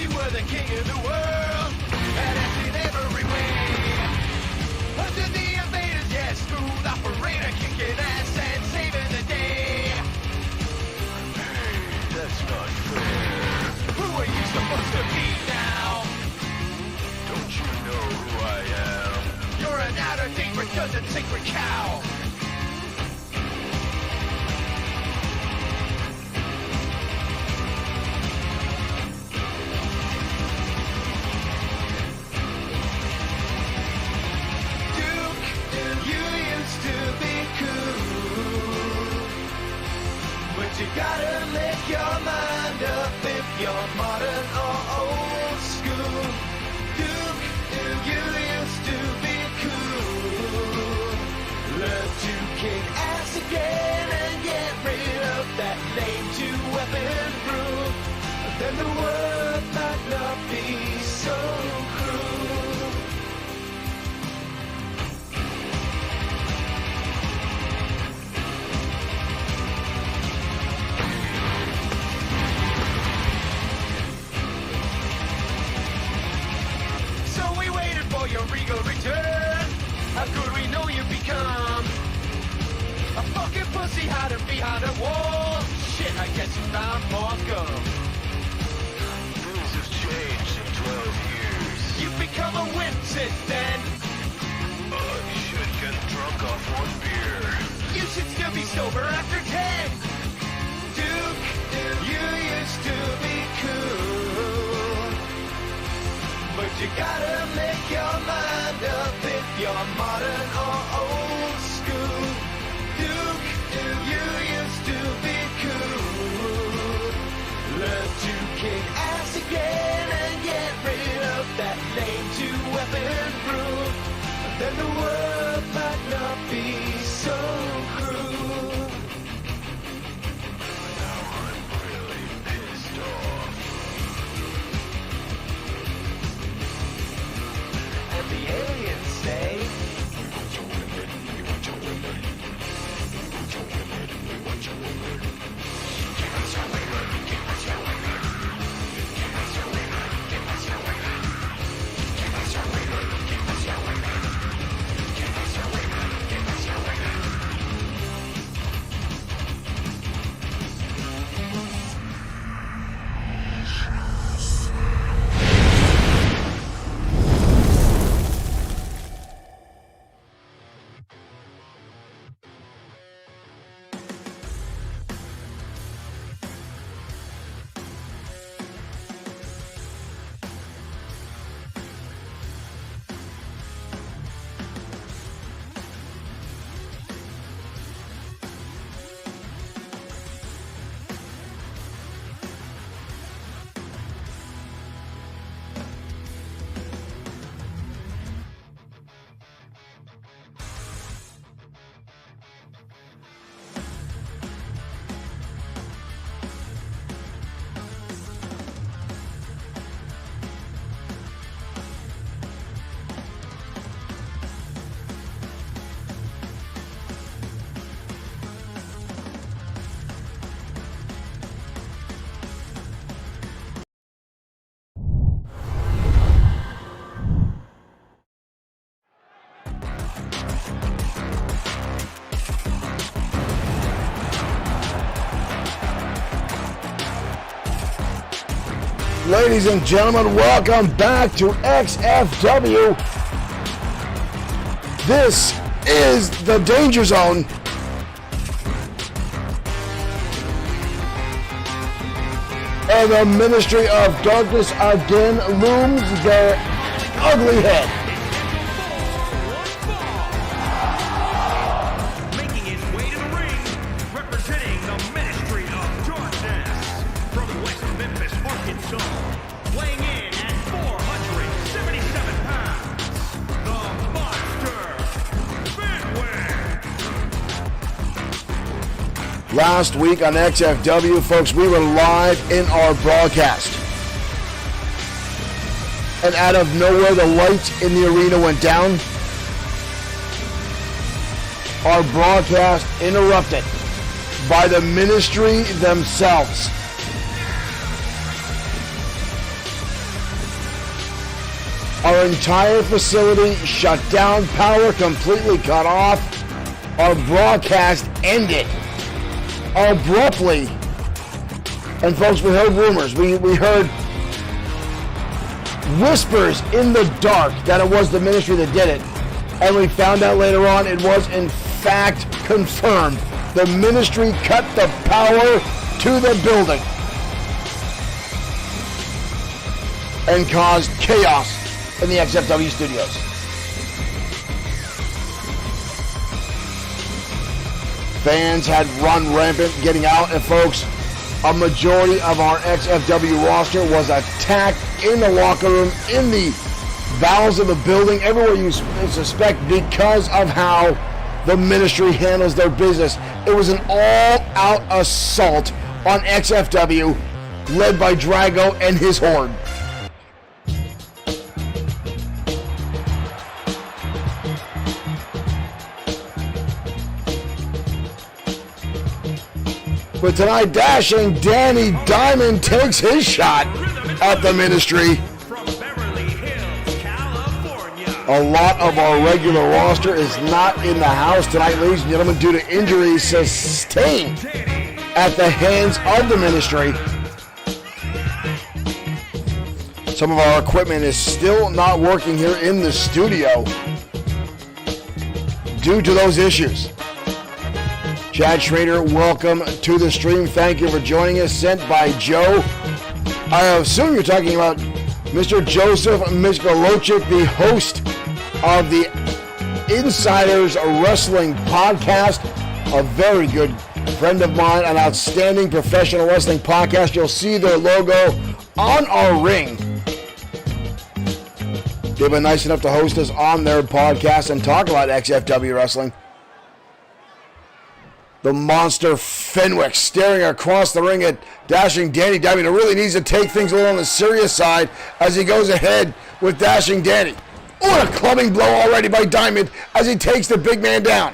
you were the king of the world, and acted every way. Under the invaders, yes, smooth operator, kicking ass and saving the day. Hey, that's not fair. Who are you supposed to be now? Don't you know who I am? You're an out-of-date, redundant sacred cow. You gotta make your mind up if you're modern or old school. Duke, you used to be cool. Learn to kick ass again and get rid of that lame two-weapon rule. Then the world might not be so cruel. Your regal return. How could we know you become a fucking pussy hiding behind a wall? Shit, I guess you found more gum. Things have changed in 12 years. You've become a wimp since then. You should get drunk off one beer. You should still be sober after 10. Duke, you used to be cool. But you gotta make your mind up if you're modern or old school. Duke, you used to be cool. Learn to kick ass again and get rid of that lame two-weapon rule. Then the world might not be so cruel. Now I'm really pissed off. And the aliens say, we want your women, we want your women. We want your women, we want your women. Give us your women, give us your women. Give us your women, give us your women. Give us your women, give us your women. Give us your women, give us your women. Ladies and gentlemen, welcome back to XFW. This is the Danger Zone. And the Ministry of Darkness again looms their ugly head. Making his way to the ring, representing the Ministry of Darkness from West Memphis, Arkansas, weighing in at 477 pounds, the Monster Midway. Last week on XFW, folks, we were live in our broadcast. And out of nowhere, the lights in the arena went down. Our broadcast interrupted by the ministry themselves. Our entire facility shut down, power completely cut off. Our broadcast ended abruptly. And folks, we heard rumors. We heard whispers in the dark that it was the ministry that did it. And we found out later on it was in fact confirmed. The ministry cut the power to the building and caused chaos in the XFW studios. Fans had run rampant getting out, and folks, a majority of our XFW roster was attacked in the locker room, in the bowels of the building, everywhere you suspect, because of how the ministry handles their business. It was an all-out assault on XFW, led by Drago and his horde. But tonight, Dashing Danny Diamond takes his shot at the ministry. From Beverly Hills, California. A lot of our regular roster is not in the house tonight, ladies and gentlemen, due to injuries sustained at the hands of the ministry. Some of our equipment is still not working here in the studio due to those issues. Chad Schrader, welcome to the stream. Thank you for joining us. Sent by Joe. I assume you're talking about Mr. Joseph Miskolochik, the host of the Insiders Wrestling Podcast. A very good friend of mine, an outstanding professional wrestling podcast. You'll see their logo on our ring. They've been nice enough to host us on their podcast and talk about XFW wrestling. The monster Fenwick staring across the ring at Dashing Danny Diamond. It really needs to take things a little on the serious side as he goes ahead with Dashing Danny. Oh, a clubbing blow already by Diamond as he takes the big man down.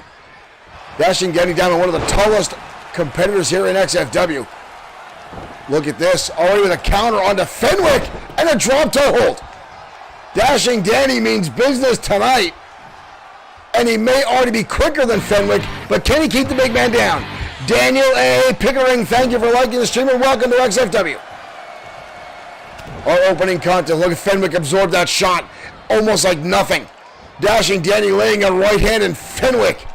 Dashing Danny Diamond, one of the tallest competitors here in XFW. Look at this, already with a counter onto Fenwick and a drop toe hold. Dashing Danny means business tonight. And he may already be quicker than Fenwick, but can he keep the big man down? Daniel A. Pickering, thank you for liking the stream and welcome to XFW. Our opening contest, look at Fenwick absorb that shot, almost like nothing. Dashing Danny laying a right hand and Fenwick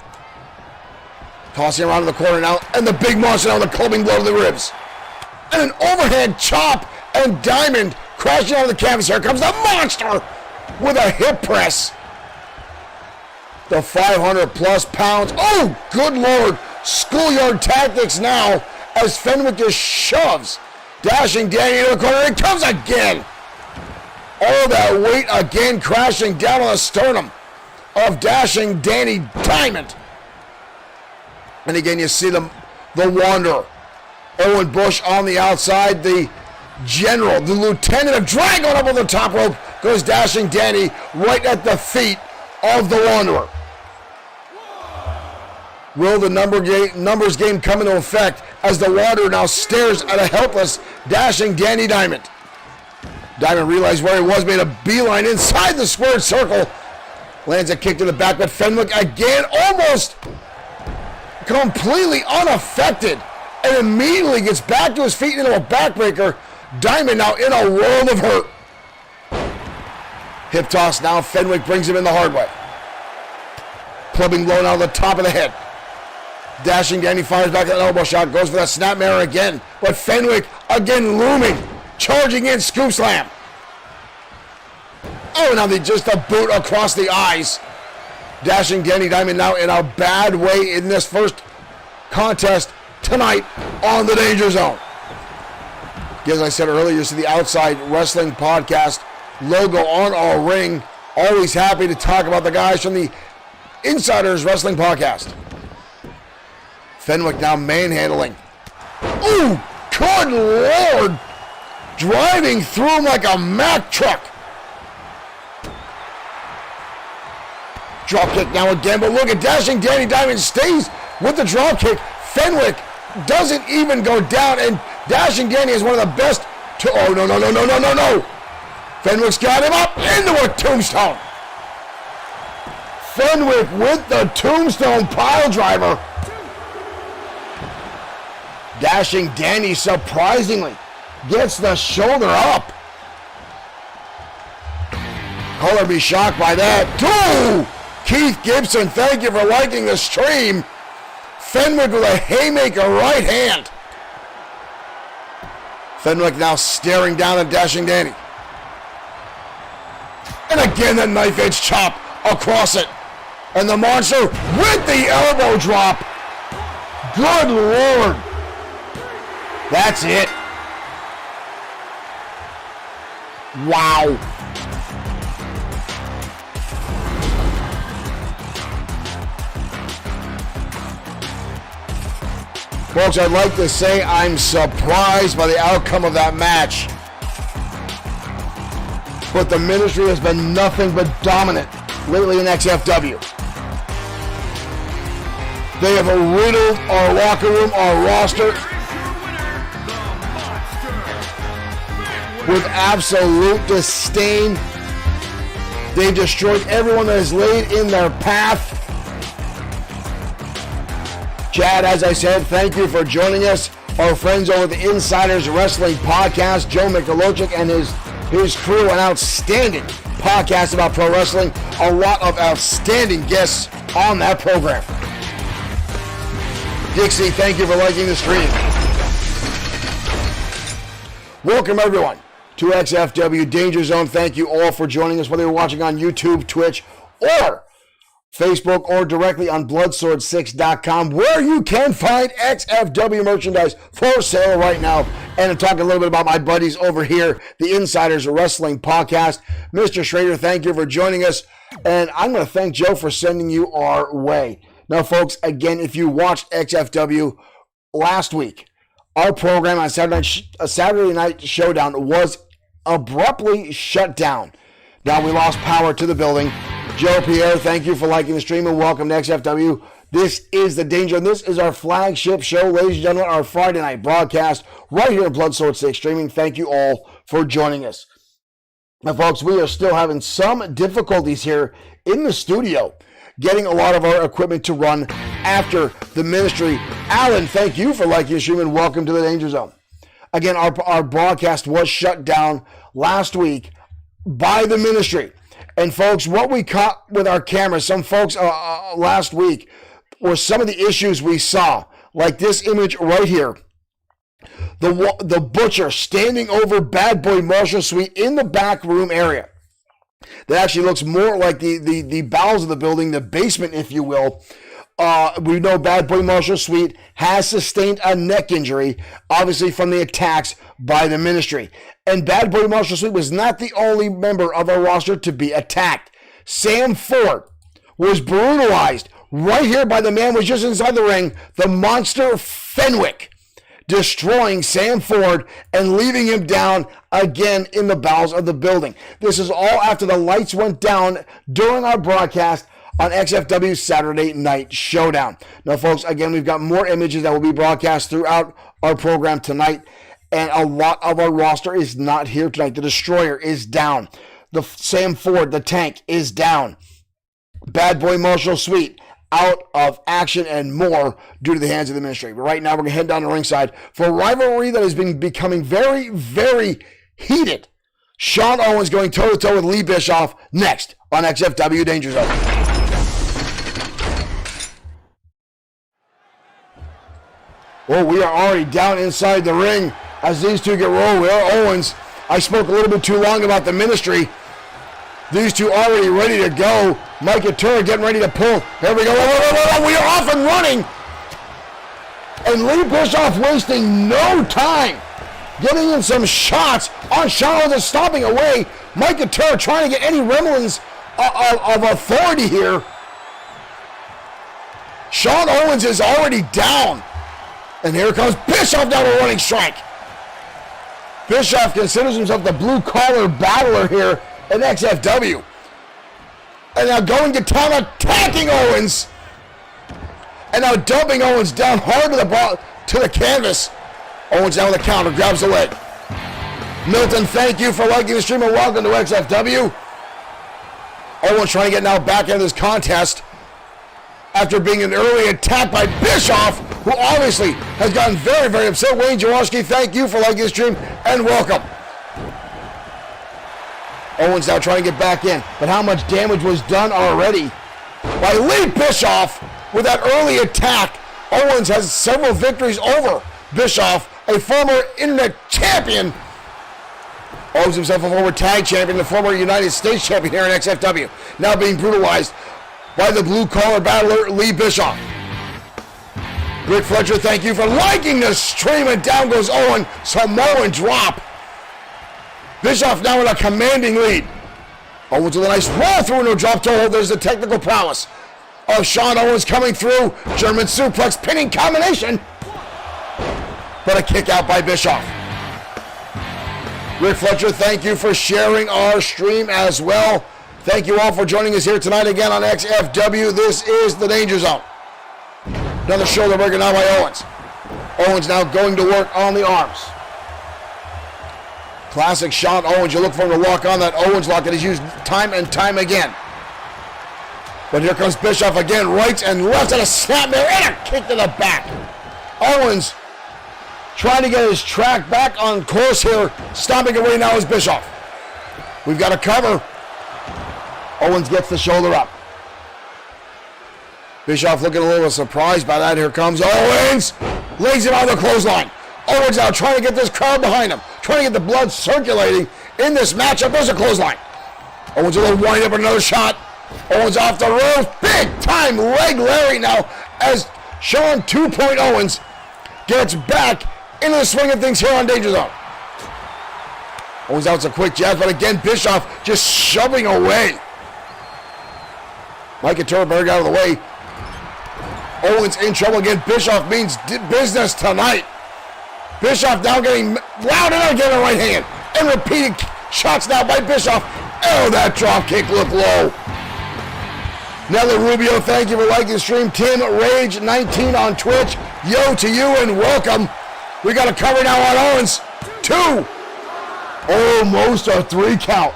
tossing around in the corner now, and the big monster now with a clubbing blow to the ribs. And an overhand chop, and Diamond crashing on the canvas. Here comes the monster with a hip press. The 500 plus pounds. Oh, good Lord. Schoolyard tactics now as Fenwick just shoves Dashing Danny into the corner. It comes again. All that weight again crashing down on the sternum of Dashing Danny Diamond. And again, you see the Wanderer. Owen Bush on the outside. The General, the Lieutenant of Dragon up on the top rope. Goes Dashing Danny right at the feet of the Wanderer. Will the numbers game come into effect as the Wanderer now stares at a helpless Dashing Danny Diamond? Diamond realized where he was, made a beeline inside the squared circle. Lands a kick to the back, but Fenwick again almost completely unaffected and immediately gets back to his feet into a backbreaker. Diamond now in a world of hurt. Hip toss now, Fenwick brings him in the hard way. Clubbing blow now to the top of the head. Dashing Danny fires back at an elbow shot, goes for that snapmare again, but Fenwick again looming, charging in, scoop slam. Oh, now just a boot across the eyes. Dashing Danny Diamond now in a bad way in this first contest tonight on the Danger Zone. As I said earlier, you see the Outside Wrestling Podcast logo on our ring. Always happy to talk about the guys from the Insiders Wrestling Podcast. Fenwick now manhandling. Ooh, good Lord. Driving through him like a Mack truck. Drop kick now again, but look at Dashing Danny Diamond stays with the drop kick. Fenwick doesn't even go down, and Dashing Danny is one of the best to, oh, no. Fenwick's got him up into a tombstone. Fenwick with the tombstone pile driver. Dashing Danny surprisingly gets the shoulder up. Color be shocked by that. Two! Keith Gibson, thank you for liking the stream. Fenwick with a haymaker right hand. Fenwick now staring down at Dashing Danny. And again, the knife edge chop across it. And the monster with the elbow drop. Good Lord. That's it. Wow. Folks, I'd like to say I'm surprised by the outcome of that match. But the Ministry has been nothing but dominant lately in XFW. They have riddled our locker room, our roster, with absolute disdain. They've destroyed everyone that is laid in their path. Chad, as I said, thank you for joining us. Our friends over at the Insiders Wrestling Podcast, Joe Mikulovic and his crew, an outstanding podcast about pro wrestling. A lot of outstanding guests on that program. Dixie, thank you for liking the stream. Welcome, everyone, to XFW Danger Zone. Thank you all for joining us, whether you're watching on YouTube, Twitch, or Facebook, or directly on Bloodsword6.com, where you can find XFW merchandise for sale right now. And to talk a little bit about my buddies over here, the Insiders Wrestling Podcast. Mr. Schrader, thank you for joining us. And I'm going to thank Joe for sending you our way. Now, folks, again, if you watched XFW last week, our program on Saturday Night Showdown was abruptly shut down. Now we lost power to the building. Joe Pierre, thank you for liking the stream and welcome to XFW. This is The Danger, and this is our flagship show, ladies and gentlemen, our Friday night broadcast right here at Bloodsword6 Streaming. Thank you all for joining us. Now, folks, we are still having some difficulties here in the studio getting a lot of our equipment to run after the Ministry. Alan, thank you for liking the stream and welcome to the Danger Zone. Again, our broadcast was shut down last week by the Ministry. And folks, what we caught with our cameras, some folks last week, were some of the issues we saw, like this image right here. The butcher standing over Bad Boy Marshall Suite in the back room area. That actually looks more like the bowels of the building, the basement, if you will. We know Bad Boy Marshall Suite has sustained a neck injury, obviously from the attacks by the Ministry. And Bad Boy Marshall Suite was not the only member of our roster to be attacked. Sam Ford was brutalized right here by the man who was just inside the ring, the monster Fenwick, destroying Sam Ford and leaving him down again in the bowels of the building. This is all after the lights went down during our broadcast on XFW Saturday Night Showdown. Now, folks, again, we've got more images that will be broadcast throughout our program tonight, and a lot of our roster is not here tonight. The Destroyer is down. The Sam Ford, the Tank, is down. Bad Boy Marshall Suite out of action and more due to the hands of the Ministry. But right now, we're going to head down to ringside for a rivalry that has been becoming very, very heated. Sean Owens going toe-to-toe with Lee Bischoff next on XFW Danger Zone. Well, we are already down inside the ring as these two get rolled. We are Owens. I spoke a little bit too long about the Ministry. These two already ready to go. Mike Atura getting ready to pull. Here we go. We are off and running. And Lee Bischoff wasting no time getting in some shots on Sean Owens, stopping away. Mike Atura trying to get any remnants of authority here. Sean Owens is already down. And here comes Bischoff down a running strike. Bischoff considers himself the blue-collar battler here in XFW. And now going to town, attacking Owens. And now dumping Owens down hard to the canvas. Owens down with the counter, grabs the leg. Milton, thank you for liking the stream and welcome to XFW. Owens trying to get now back into this contest after being an early attack by Bischoff, who obviously has gotten very, very upset. Wayne Jaworski, thank you for liking the stream and welcome. Owens now trying to get back in, but how much damage was done already by Lee Bischoff with that early attack. Owens has several victories over Bischoff, a former internet champion. Owes himself a former tag champion, the former United States champion here in XFW, now being brutalized by the blue-collar battler, Lee Bischoff. Rick Fletcher, thank you for liking the stream, and down goes Owen, Samoan drop. Bischoff now in a commanding lead. Owens with a nice roll through, no drop toe hold. There's the technical prowess of Sean Owens coming through. German suplex pinning combination. But a kick out by Bischoff. Rick Fletcher, thank you for sharing our stream as well. Thank you all for joining us here tonight again on XFW. This is the Danger Zone. Another shoulder breaker now by Owens. Owens now going to work on the arms. Classic Sean Owens. You look for him to lock on that Owens lock that he's used time and time again. But here comes Bischoff again, right and left, and a snap there, and a kick to the back. Owens trying to get his track back on course here. Stomping away now is Bischoff. We've got a cover. Owens gets the shoulder up. Bischoff looking a little surprised by that. Here comes Owens. Lays it on the clothesline. Owens now trying to get this crowd behind him. Trying to get the blood circulating in this matchup. There's a clothesline. Owens a little wind up, another shot. Owens off the ropes. Big time leg Larry now as Sean 2.0 Owens gets back into the swing of things here on Danger Zone. Owens out a quick jab, but again Bischoff just shoving away. Mike Turberg out of the way. Owens in trouble again. Bischoff means business tonight. Bischoff now getting loud and again a right hand. And repeated shots now by Bischoff. Oh, that drop kick looked low. Nelly Rubio, thank you for liking the stream. Tim Rage 19 on Twitch. Yo to you and welcome. We got a cover now on Owens. 2. Almost a 3 count.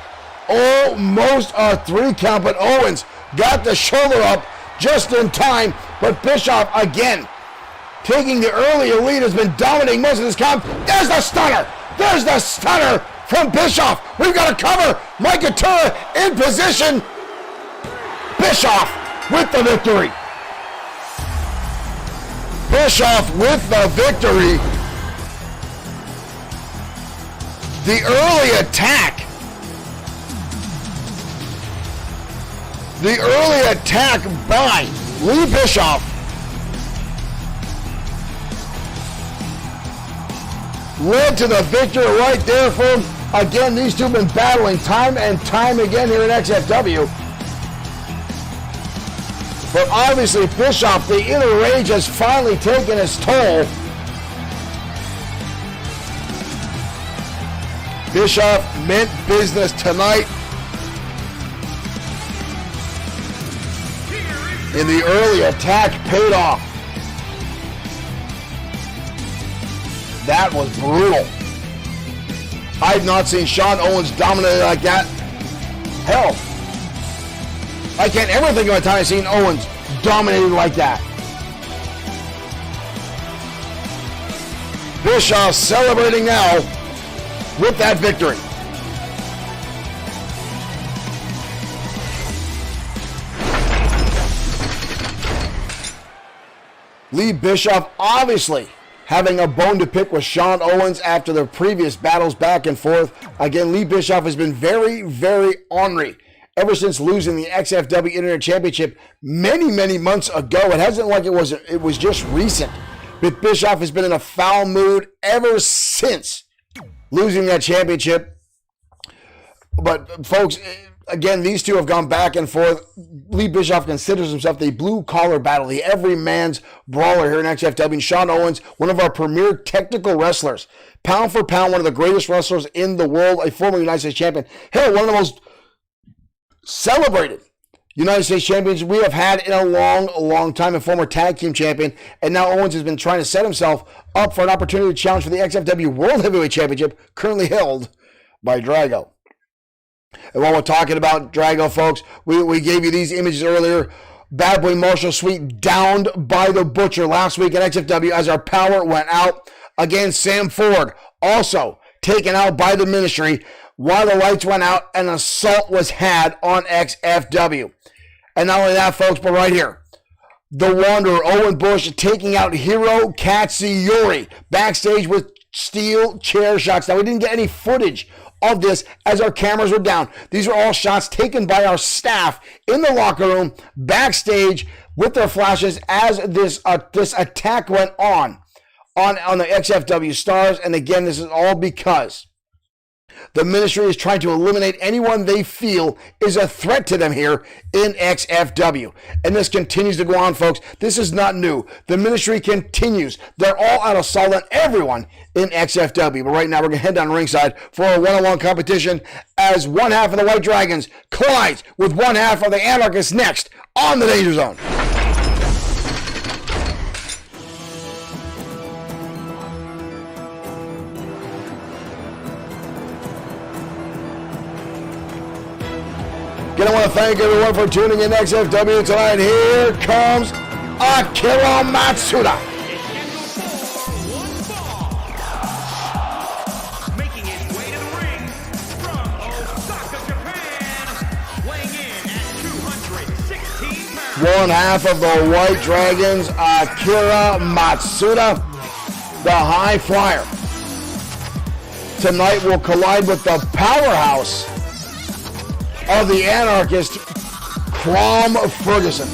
Almost a 3 count, but Owens got the shoulder up just in time. But Bischoff again taking the earlier lead, has been dominating most of this count. There's the stunner. There's the stunner from Bischoff. We've got a cover. Mike Atura in position. Bischoff with the victory. Bischoff with the victory. The early attack. The early attack by Lee Bischoff led to the victory right there for him. Again, these two have been battling time and time again here in XFW. But obviously Bischoff, the inner rage has finally taken its toll. Bischoff meant business tonight. In the early attack paid off. That was brutal. I've not seen Sean Owens dominate like that. Hell, I can't ever think of a time I've seen Owens dominated like that. Bischoff celebrating now with that victory. Lee Bischoff obviously having a bone to pick with Sean Owens after their previous battles back and forth. Again, Lee Bischoff has been very, very ornery ever since losing the XFW Internet Championship many, many months ago. It hasn't like it was just recent. But Bischoff has been in a foul mood ever since losing that championship. But folks, again, these two have gone back and forth. Lee Bischoff considers himself the blue-collar battle, the every man's brawler here in XFW. And Sean Owens, one of our premier technical wrestlers, pound for pound, one of the greatest wrestlers in the world, a former United States champion. Hell, one of the most celebrated United States champions we have had in a long, long time, a former tag team champion. And now Owens has been trying to set himself up for an opportunity to challenge for the XFW World Heavyweight Championship, currently held by Drago. And while we're talking about Drago, folks, we gave you these images earlier. Bad Boy Marshall Sweet downed by the Butcher last week at XFW as our power went out. Again, Sam Ford also taken out by the Ministry while the lights went out. An assault was had on XFW. And not only that, folks, but right here, the Wanderer, Owen Bush, taking out Hiro Katsuyori backstage with steel chair shots. Now, we didn't get any footage of this as our cameras were down. These were all shots taken by our staff in the locker room, backstage, with their flashes as this attack went on the XFW stars. And again, this is all because the Ministry is trying to eliminate anyone they feel is a threat to them here in XFW. And this continues to go on, folks. This is not new. The Ministry continues. They're all out of assault on everyone in XFW. But right now, we're going to head down ringside for a one-on-one competition as one half of the White Dragons collides with one half of the Anarchists next on the Danger Zone. Again, I want to thank everyone for tuning in to XFW tonight. Here comes Akira Matsuda. Making his way to the ring from Osaka, Japan, weighing in at 216 pounds. One half of the White Dragons, Akira Matsuda, the High Flyer. Tonight will collide with the powerhouse of the Anarchist, Crom Ferguson.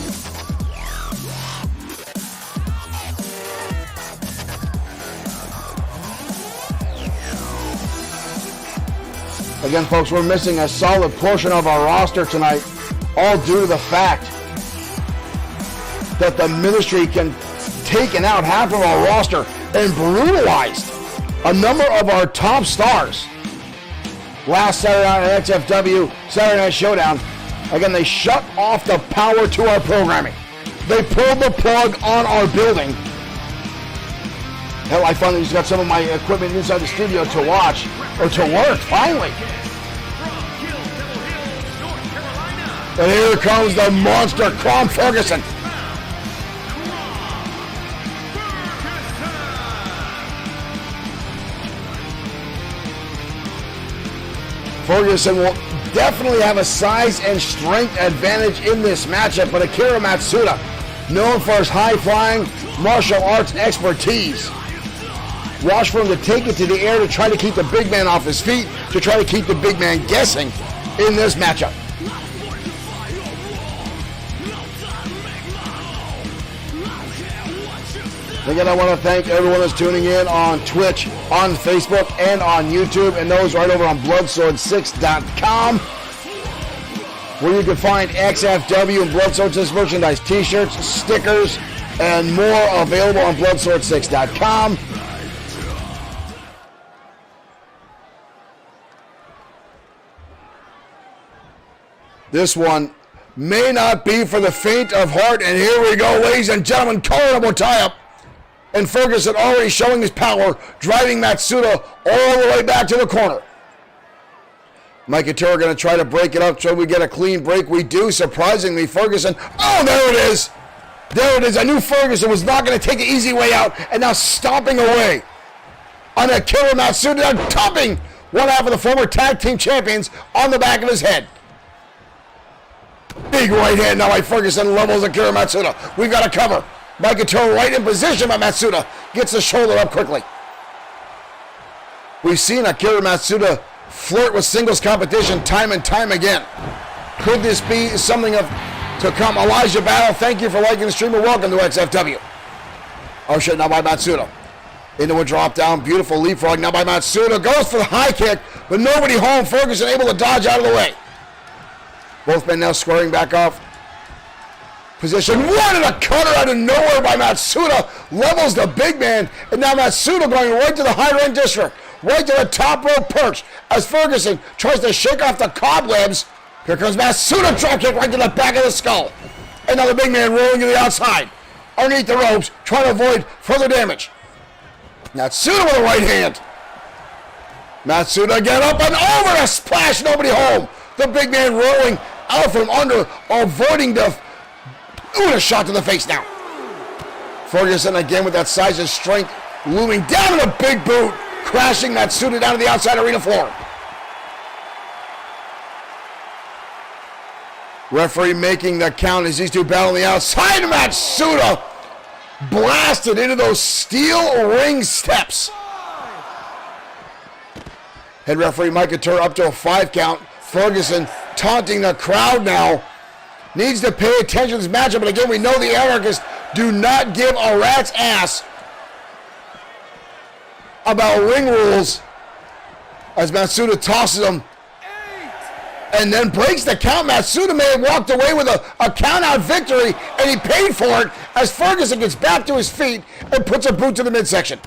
Again, folks, we're missing a solid portion of our roster tonight, all due to the fact that the Ministry can taken out half of our roster and brutalized a number of our top stars. Last Saturday night at XFW, Saturday Night Showdown, again, they shut off the power to our programming. They pulled the plug on our building. Hell, I finally just got some of my equipment inside the studio to watch, or to work, finally. And here comes the monster, Crom Ferguson. Ferguson will definitely have a size and strength advantage in this matchup, but Akira Matsuda, known for his high-flying martial arts expertise, watch for him to take it to the air to try to keep the big man off his feet, to try to keep the big man guessing in this matchup. Again, I want to thank everyone that's tuning in on Twitch, on Facebook, and on YouTube, and those right over on Bloodsword6.com, where you can find XFW and Bloodsword6 merchandise, t-shirts, stickers, and more available on Bloodsword6.com. This one may not be for the faint of heart, and here we go, ladies and gentlemen, colorable tie-up. And Ferguson already showing his power, driving Matsuda all the way back to the corner. Mike and Tara going to try to break it up so we get a clean break. We do, surprisingly. Ferguson, oh, there it is. There it is. I knew Ferguson was not going to take the easy way out, and now stomping away on Akira Matsuda, topping one half of the former tag team champions on the back of his head. Big right hand now by Ferguson, levels Akira Matsuda. We've got a cover. Mike Couture right in position, but Matsuda gets the shoulder up quickly. We've seen Akira Matsuda flirt with singles competition time and time again. Could this be something to come? Elijah Battle, thank you for liking the stream and welcome to XFW. Oh shit, now by Matsuda. Into a drop down, beautiful leapfrog now by Matsuda. Goes for the high kick, but nobody home. Ferguson able to dodge out of the way. Both men now squaring back off. Position, what, and a cutter out of nowhere by Matsuda, levels the big man, and now Matsuda going right to the higher end district, right to the top rope perch, as Ferguson tries to shake off the cobwebs. Here comes Matsuda, drop kick right to the back of the skull, and now the big man rolling to the outside, underneath the ropes, trying to avoid further damage. Matsuda with a right hand. Matsuda again up and over to splash nobody home. The big man rolling out from under, avoiding the... Ooh, a shot to the face now. Ferguson again with that size and strength, looming down in a big boot, crashing Matsuda down to the outside arena floor. Referee making the count as these two battle on the outside. Matsuda blasted into those steel ring steps. Head referee Mike Couture up to a 5 count. Ferguson taunting the crowd now. Needs to pay attention to this matchup, but again, we know the anarchists do not give a rat's ass about ring rules as Matsuda tosses him and then breaks the count. Matsuda may have walked away with a count-out victory, and he paid for it as Ferguson gets back to his feet and puts a boot to the midsection.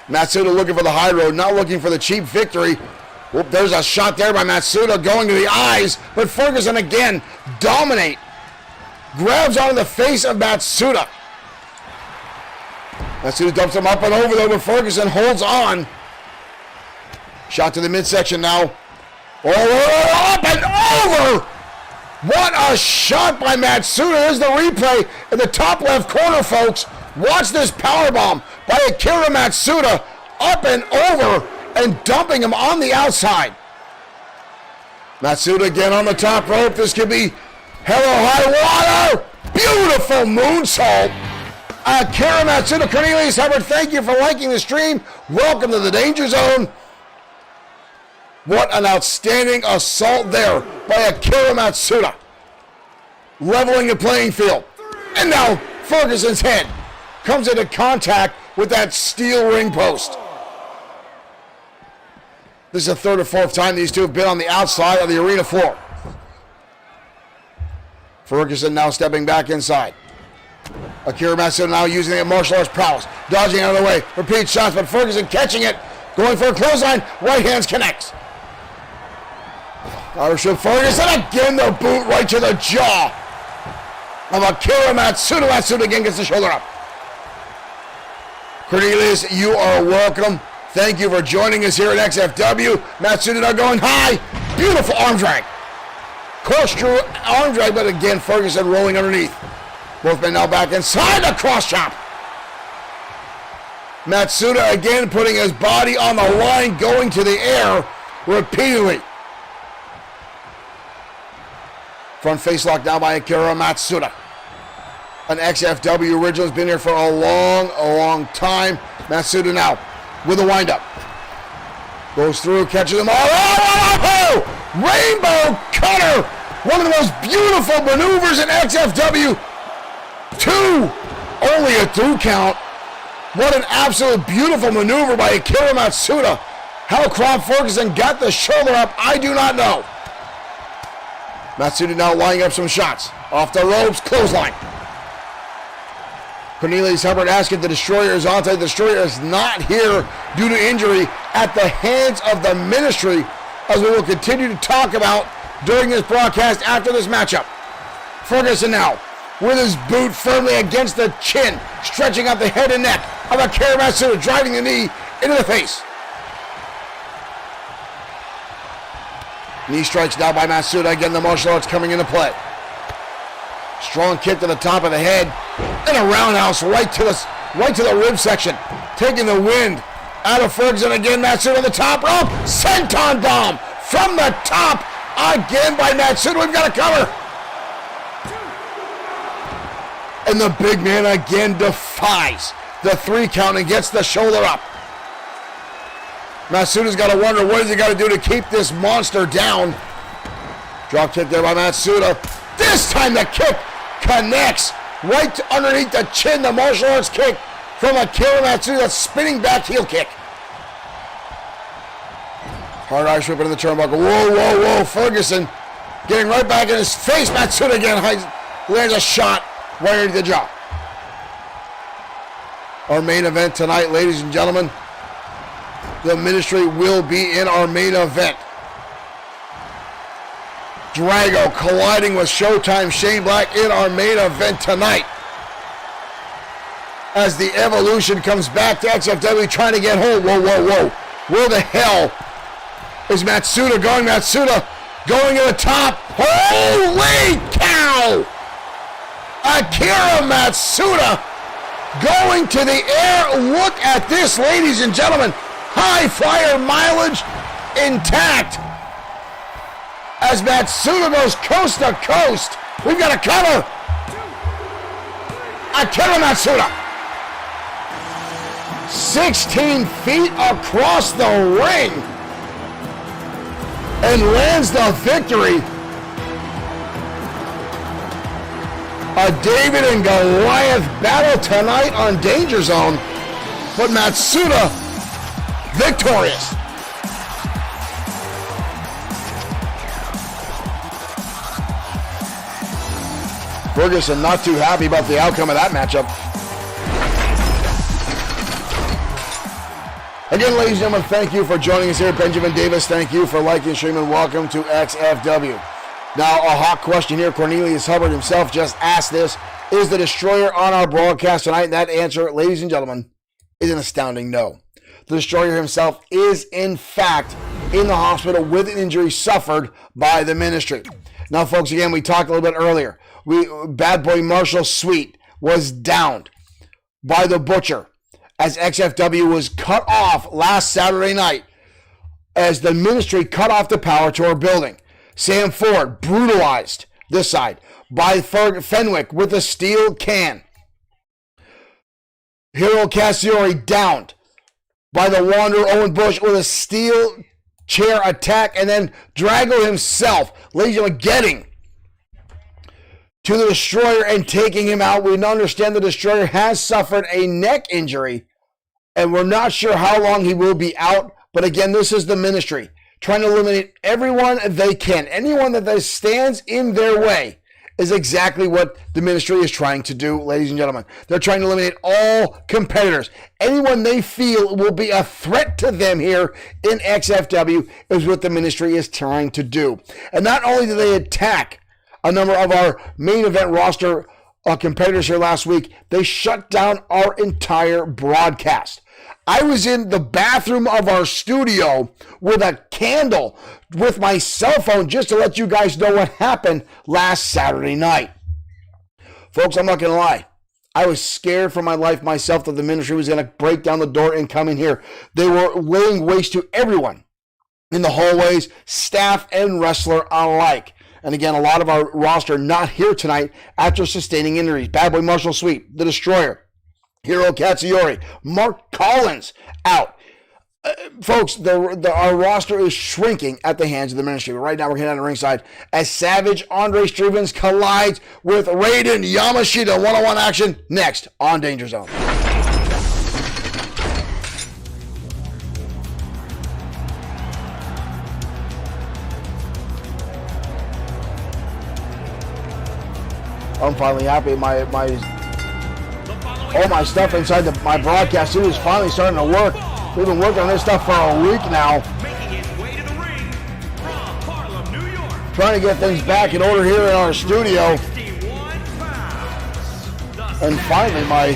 Matsuda looking for the high road, not looking for the cheap victory. Whoop, there's a shot there by Matsuda going to the eyes, but Ferguson again dominate. Grabs onto the face of Matsuda. Matsuda dumps him up and over though, but Ferguson holds on. Shot to the midsection now. Oh, up and over! What a shot by Matsuda. Here's the replay in the top left corner, folks. Watch this powerbomb by Akira Matsuda, up and over and dumping him on the outside. Matsuda again on the top rope. This could be hell or high water. Beautiful moonsault. Akira Matsuda, Cornelius Hubbard, thank you for liking the stream. Welcome to the Danger Zone. What an outstanding assault there by Akira Matsuda. Leveling the playing field. And now Ferguson's head comes into contact with that steel ring post. This is the third or fourth time these two have been on the outside of the arena floor. Ferguson now stepping back inside. Akira Matsuda now using the martial arts prowess. Dodging out of the way. Repeat shots, but Ferguson catching it. Going for a clothesline. Right hands connects. Irish Ferguson again, the boot right to the jaw of Akira Matsuda. Matsuda again gets the shoulder up. Cornelius, you are welcome. Thank you for joining us here at XFW. Matsuda now going high. Beautiful arm drag. Corkscrew arm drag, but again, Ferguson rolling underneath. Both men now back inside the cross chop. Matsuda again putting his body on the line, going to the air repeatedly. Front face lock now by Akira Matsuda. An XFW original, has been here for a long time. Matsuda now with a windup. Goes through, catches them all. Oh! Rainbow Cutter! One of the most beautiful maneuvers in XFW. Only a 2 count. What an absolute beautiful maneuver by Akira Matsuda. How Crom Ferguson got the shoulder up, I do not know. Matsuda now lining up some shots. Off the ropes, clothesline. Cornelius Hubbard asking the Destroyer is on. The Destroyer is not here due to injury at the hands of the Ministry, as we will continue to talk about during this broadcast after this matchup. Ferguson now with his boot firmly against the chin, stretching out the head and neck of Akira Matsuda, driving the knee into the face. Knee strikes now by Matsuda. Again, the martial arts coming into play. Strong kick to the top of the head, and a roundhouse right to the rib section, taking the wind out of Ferguson. Again, Matsuda on the top rope, senton bomb from the top again by Matsuda. We've got a cover, and the big man again defies the 3 count and gets the shoulder up. Matsuda's got to wonder what has he got to do to keep this monster down. Drop kick there by Matsuda. This time the kick connects right underneath the chin. The martial arts kick from Akira Matsuda. That spinning back heel kick. Hard Irish whip into the turnbuckle. Whoa. Ferguson getting right back in his face. Matsuda again lands a shot right into the jaw. Our main event tonight, ladies and gentlemen. The Ministry will be in our main event. Drago colliding with Showtime Shane Black in our main event tonight. As the Evolution comes back to XFW trying to get hold. Whoa. Where the hell is Matsuda going? Matsuda going to the top. Holy cow! Akira Matsuda going to the air. Look at this, ladies and gentlemen. High flyer mileage intact. As Matsuda goes coast to coast. We've got a cover. Akira Matsuda. 16 feet across the ring. And lands the victory. A David and Goliath battle tonight on Danger Zone. But Matsuda victorious. Ferguson not too happy about the outcome of that matchup. Again, ladies and gentlemen, thank you for joining us here. Benjamin Davis, thank you for liking the stream and welcome to XFW. Now, a hot question here. Cornelius Hubbard himself just asked this. Is the Destroyer on our broadcast tonight? And that answer, ladies and gentlemen, is an astounding no. The Destroyer himself is, in fact, in the hospital with an injury suffered by the Ministry. Now, folks, again, we talked a little bit earlier. Bad Boy Marshall Sweet was downed by the Butcher as XFW was cut off last Saturday night as the Ministry cut off the power to our building. Sam Ford brutalized this side by Fenwick with a steel can. Hiro Katsuyori downed by the Wanderer Owen Bush with a steel chair attack, and then Drago himself, ladies and gentlemen, getting to the Destroyer and taking him out. We understand the Destroyer has suffered a neck injury, and we're not sure how long he will be out. But again, this is the Ministry trying to eliminate everyone they can. Anyone that stands in their way is exactly what the Ministry is trying to do, ladies and gentlemen. They're trying to eliminate all competitors. Anyone they feel will be a threat to them here in XFW is what the Ministry is trying to do. And not only do they attack a number of our main event roster competitors here last week, they shut down our entire broadcast. I was in the bathroom of our studio with a candle with my cell phone just to let you guys know what happened last Saturday night. Folks, I'm not going to lie. I was scared for my life myself that the Ministry was going to break down the door and come in here. They were laying waste to everyone in the hallways, staff and wrestler alike. And again, a lot of our roster not here tonight after sustaining injuries. Bad Boy Marshall Sweet, the Destroyer, Hiro Katsuyori, Mark Collins out. Folks, our roster is shrinking at the hands of the Ministry. But right now, we're heading down the ringside as Savage Andre Stevens collides with Raiden Yamashita. One-on-one action next on Danger Zone. I'm finally happy. All my stuff inside my broadcast studio is finally starting to work. We've been working on this stuff for a week now. Making his way to the ring from Harlem, New York. Trying to get things back in order here in our studio. 61 pounds. And finally, my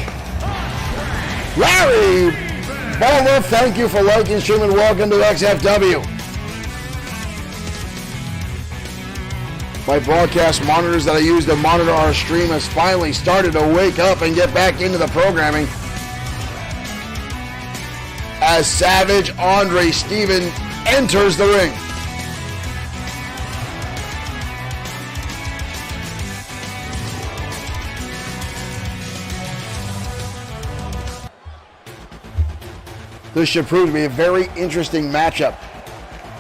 Larry Butler, thank you for liking, streaming. Welcome to XFW. My broadcast monitors that I use to monitor our stream has finally started to wake up and get back into the programming. As Savage Andre Stevens enters the ring. This should prove to be a very interesting matchup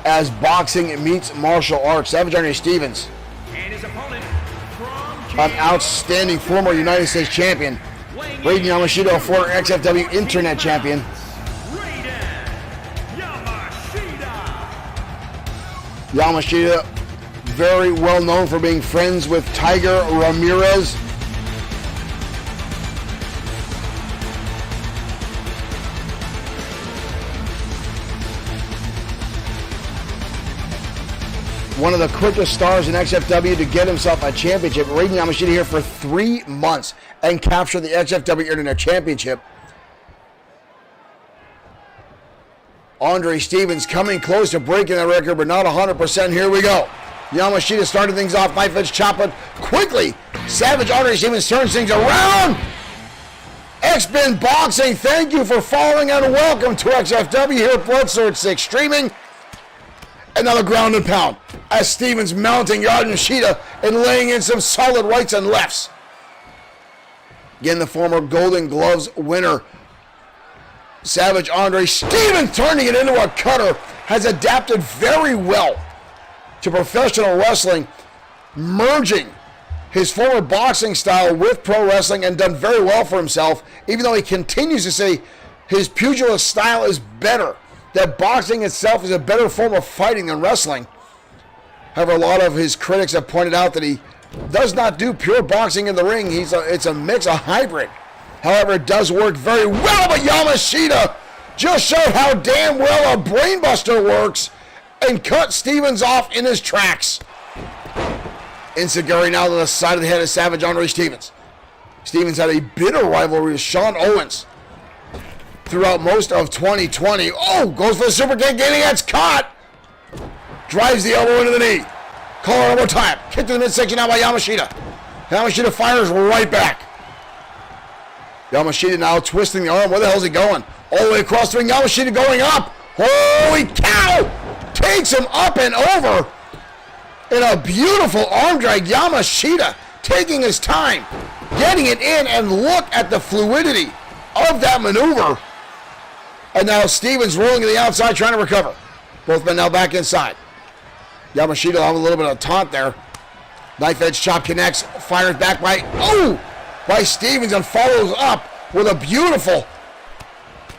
as boxing meets martial arts. Savage Andre Stevens, And his opponent from an outstanding former United States champion. Raiden Yamashita, a former XFW Internet champion. Yamashita, very well known for being friends with Tiger Ramirez. One of the quickest stars in XFW to get himself a championship. Raiden Yamashita here for 3 months and capture the XFW Internet Championship. Andre Stevens coming close to breaking the record, but not 100%. Here we go. Yamashita started things off. Knife edge chop, but quickly, Savage Andre Stevens turns things around. X-Bin Boxing, thank you for following and welcome to XFW here at Bloodsword6 Streaming. Another ground and pound as Stevens mounting Yamashita and laying in some solid rights and lefts. Again, the former Golden Gloves winner, Savage Andre Stevens, turning it into a cutter, has adapted very well to professional wrestling, merging his former boxing style with pro wrestling and done very well for himself, even though he continues to say his pugilist style is better, that boxing itself is a better form of fighting than wrestling. However, a lot of his critics have pointed out that he does not do pure boxing in the ring. It's a mix, a hybrid. However, it does work very well, but Yamashita just showed how damn well a brainbuster works and cut Stevens off in his tracks. Enziguri now to the side of the head of Savage Andre Stevens. Stevens had a bitter rivalry with Sean Owens throughout most of 2020. Oh, goes for the super kick, getting gets caught. Drives the elbow into the knee. Call it one more time. Kick to the midsection now by Yamashita. Yamashita fires right back. Yamashita now twisting the arm. Where the hell is he going? All the way across the ring. Yamashita going up. Holy cow! Takes him up and over. In a beautiful arm drag. Yamashita taking his time, getting it in, and look at the fluidity of that maneuver. And now Stevens rolling to the outside, trying to recover. Both men now back inside. Yamashita will have a little bit of taunt there. Knife edge chop connects, fires back by Stevens, and follows up with a beautiful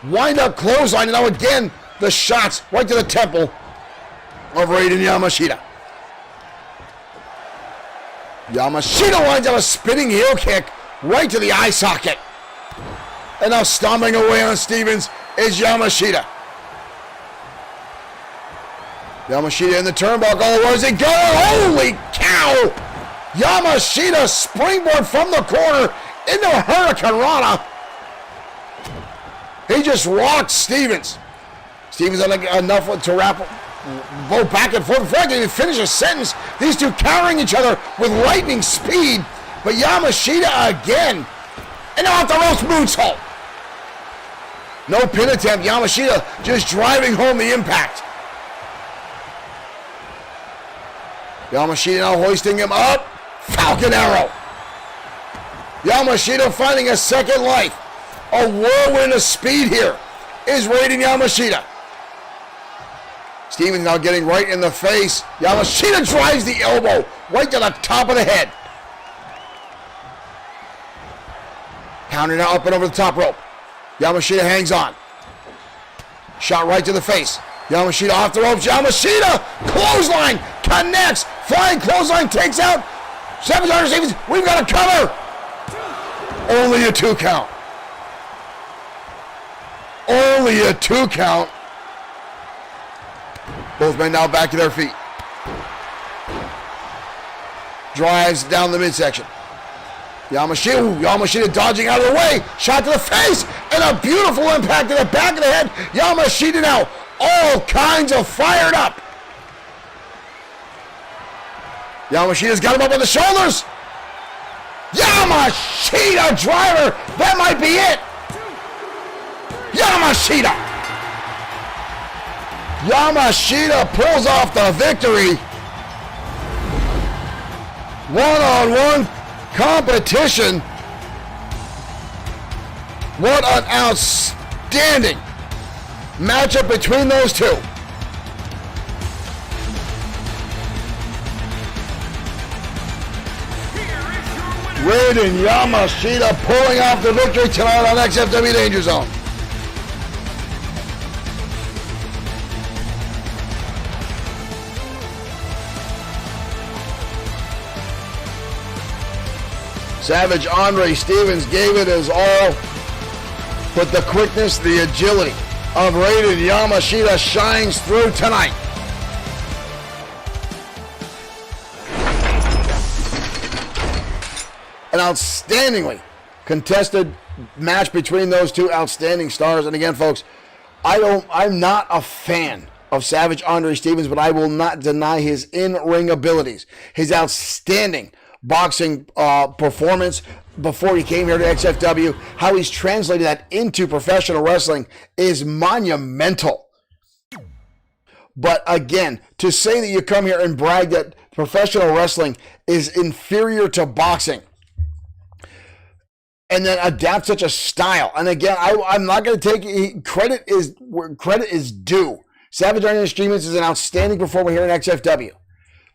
wind-up clothesline. And now again, the shots right to the temple of Raiden Yamashita. Yamashita winds up a spinning heel kick right to the eye socket. And now stomping away on Stevens is Yamashita. Yamashita in the turnbuckle. Where's he going? Holy cow! Yamashita springboard from the corner into a Hurricane Rana. He just rocked Stevens. Stevens had enough to wrap both back and forth. Before I can even finish a sentence, these two countering each other with lightning speed. But Yamashita again. And now off the ropes, moonsault. No pin attempt. Yamashita just driving home the impact. Yamashita now hoisting him up. Falcon Arrow. Yamashita finding a second life. A whirlwind of speed here is Raiden Yamashita. Stevens now getting right in the face. Yamashita drives the elbow right to the top of the head. Counter now up and over the top rope. Yamashita hangs on. Shot right to the face. Yamashita off the ropes. Yamashita clothesline connects. Flying clothesline takes out Savage Andre Stevens. We've got a cover. Only a 2 count. Only a 2 count. Both men now back to their feet. Drives down the midsection. Yamashita dodging out of the way. Shot to the face. And a beautiful impact to the back of the head. Yamashita now all kinds of fired up. Yamashita's got him up on the shoulders. Yamashita driver. That might be it. Yamashita. Yamashita pulls off the victory. One-on-one competition. What an outstanding matchup between those two. Raiden Yamashita pulling off the victory tonight on XFW Danger Zone. Savage Andre Stevens gave it his all, but the quickness, the agility of Raiden Yamashita shines through tonight. An outstandingly contested match between those two outstanding stars. And again, folks, I'm not a fan of Savage Andre Stevens, but I will not deny his in-ring abilities. His outstanding boxing performance before he came here to XFW, how he's translated that into professional wrestling is monumental. But again, to say that you come here and brag that professional wrestling is inferior to boxing and then adapt such a style. And again, I'm not going to take credit is where credit is due. Savage Andre Stevens is an outstanding performer here in XFW.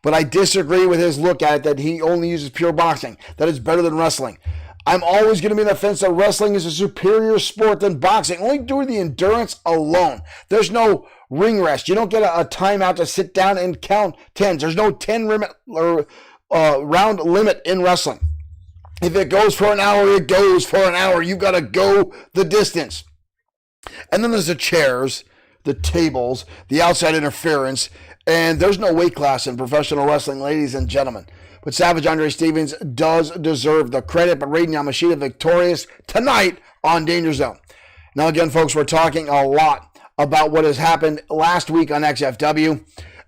But I disagree with his look at it that he only uses pure boxing. That is better than wrestling. I'm always going to be in the fence that wrestling is a superior sport than boxing, only due to the endurance alone. There's no ring rest. You don't get a timeout to sit down and count tens. There's no 10 round limit in wrestling. If it goes for an hour, it goes for an hour. You've got to go the distance. And then there's the chairs, the tables, the outside interference, and there's no weight class in professional wrestling, ladies and gentlemen. But Savage Andre Stevens does deserve the credit. But Raiden Yamashita victorious tonight on Danger Zone. Now again, folks, we're talking a lot about what has happened last week on XFW.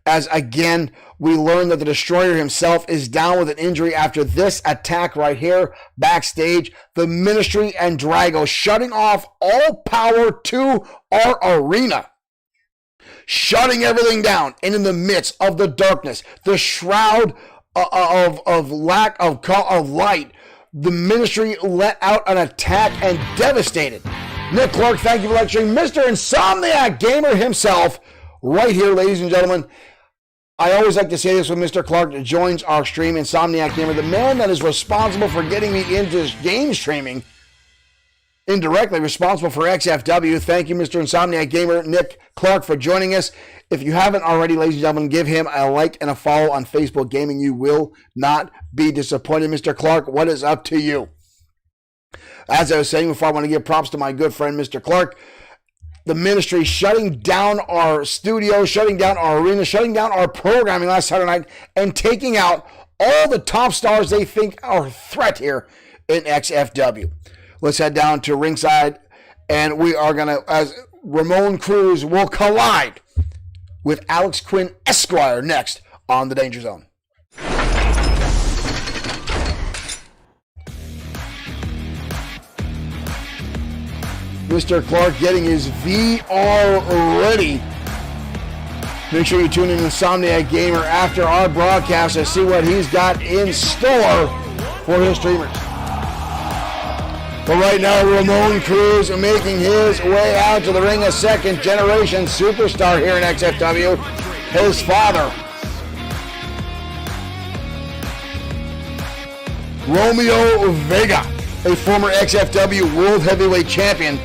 As again, we learned that the Destroyer himself is down with an injury after this attack right here backstage. The Ministry and Drago shutting off all power to our arena. Shutting everything down. And in the midst of the darkness, the shroud of lack of light, the Ministry let out an attack and devastated. Nick Clark, thank you for lecturing Mr. Insomniac Gamer himself right here, ladies and gentlemen. I always like to say this when Mr. Clark joins our stream, Insomniac Gamer, the man that is responsible for getting me into game streaming, indirectly responsible for XFW. Thank you, Mr. Insomniac Gamer, Nick Clark, for joining us. If you haven't already, ladies and gentlemen, give him a like and a follow on Facebook Gaming. You will not be disappointed. Mr. Clark, what is up to you? As I was saying before, I want to give props to my good friend, Mr. Clark. The Ministry shutting down our studio, shutting down our arena, shutting down our programming last Saturday night, and taking out all the top stars they think are a threat here in XFW. Let's head down to ringside, and we are going to, as Ramon Cruz will collide with Alex Quinn Esquire next on the Danger Zone. Mr. Clark getting his VR ready. Make sure you tune in to Insomniac Gamer after our broadcast to see what he's got in store for his streamers. But right now, Ramon Cruz making his way out to the ring, a second-generation superstar here in XFW. His father, Romeo Vega, a former XFW World Heavyweight Champion,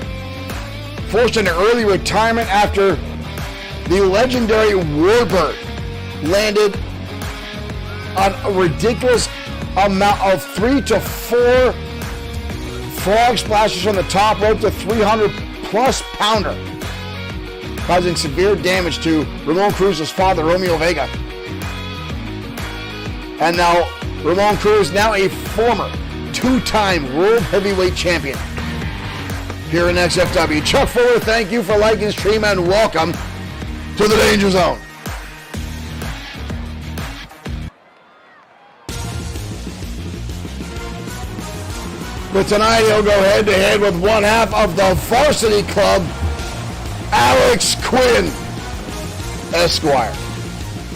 forced into early retirement after the legendary Warbird landed on a ridiculous amount of 3 to 4 frog splashes from the top rope to 300-plus pounder, causing severe damage to Ramon Cruz's father, Romeo Vega. And now, Ramon Cruz, now a former two-time World Heavyweight Champion here in XFW. Chuck Fuller, thank you for liking, stream, and welcome to the Danger Zone. But tonight he'll go head-to-head with one half of the Varsity Club, Alex Quinn Esquire.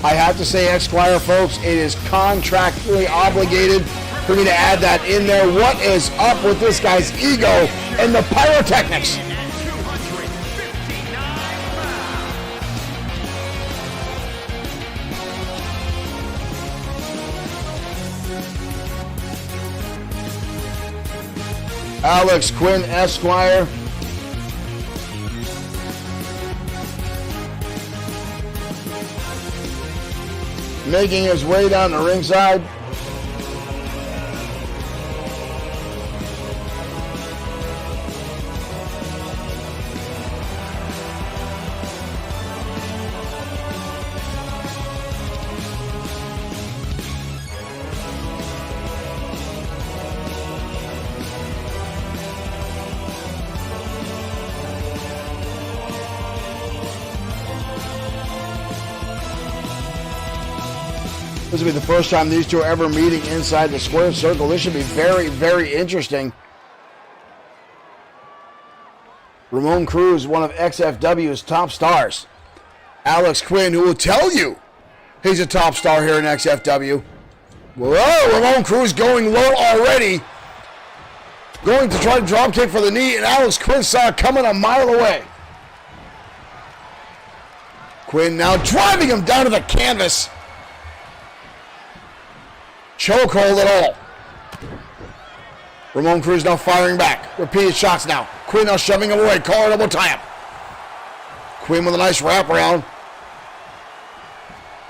I have to say Esquire, folks, it is contractually obligated for me to add that in there. What is up with this guy's ego and the pyrotechnics? Alex Quinn Esquire. Making his way down the ringside. This will be the first time these two are ever meeting inside the square circle. This should be very, very interesting. Ramon Cruz, one of XFW's top stars. Alex Quinn, who will tell you he's a top star here in XFW. Whoa, Ramon Cruz going low already. Going to try to drop kick for the knee, and Alex Quinn saw it coming a mile away. Quinn now driving him down to the canvas. Chokehold at all. Ramon Cruz now firing back. Repeated shots now. Quinn now shoving him away. Collar double tie him. Quinn with a nice wraparound.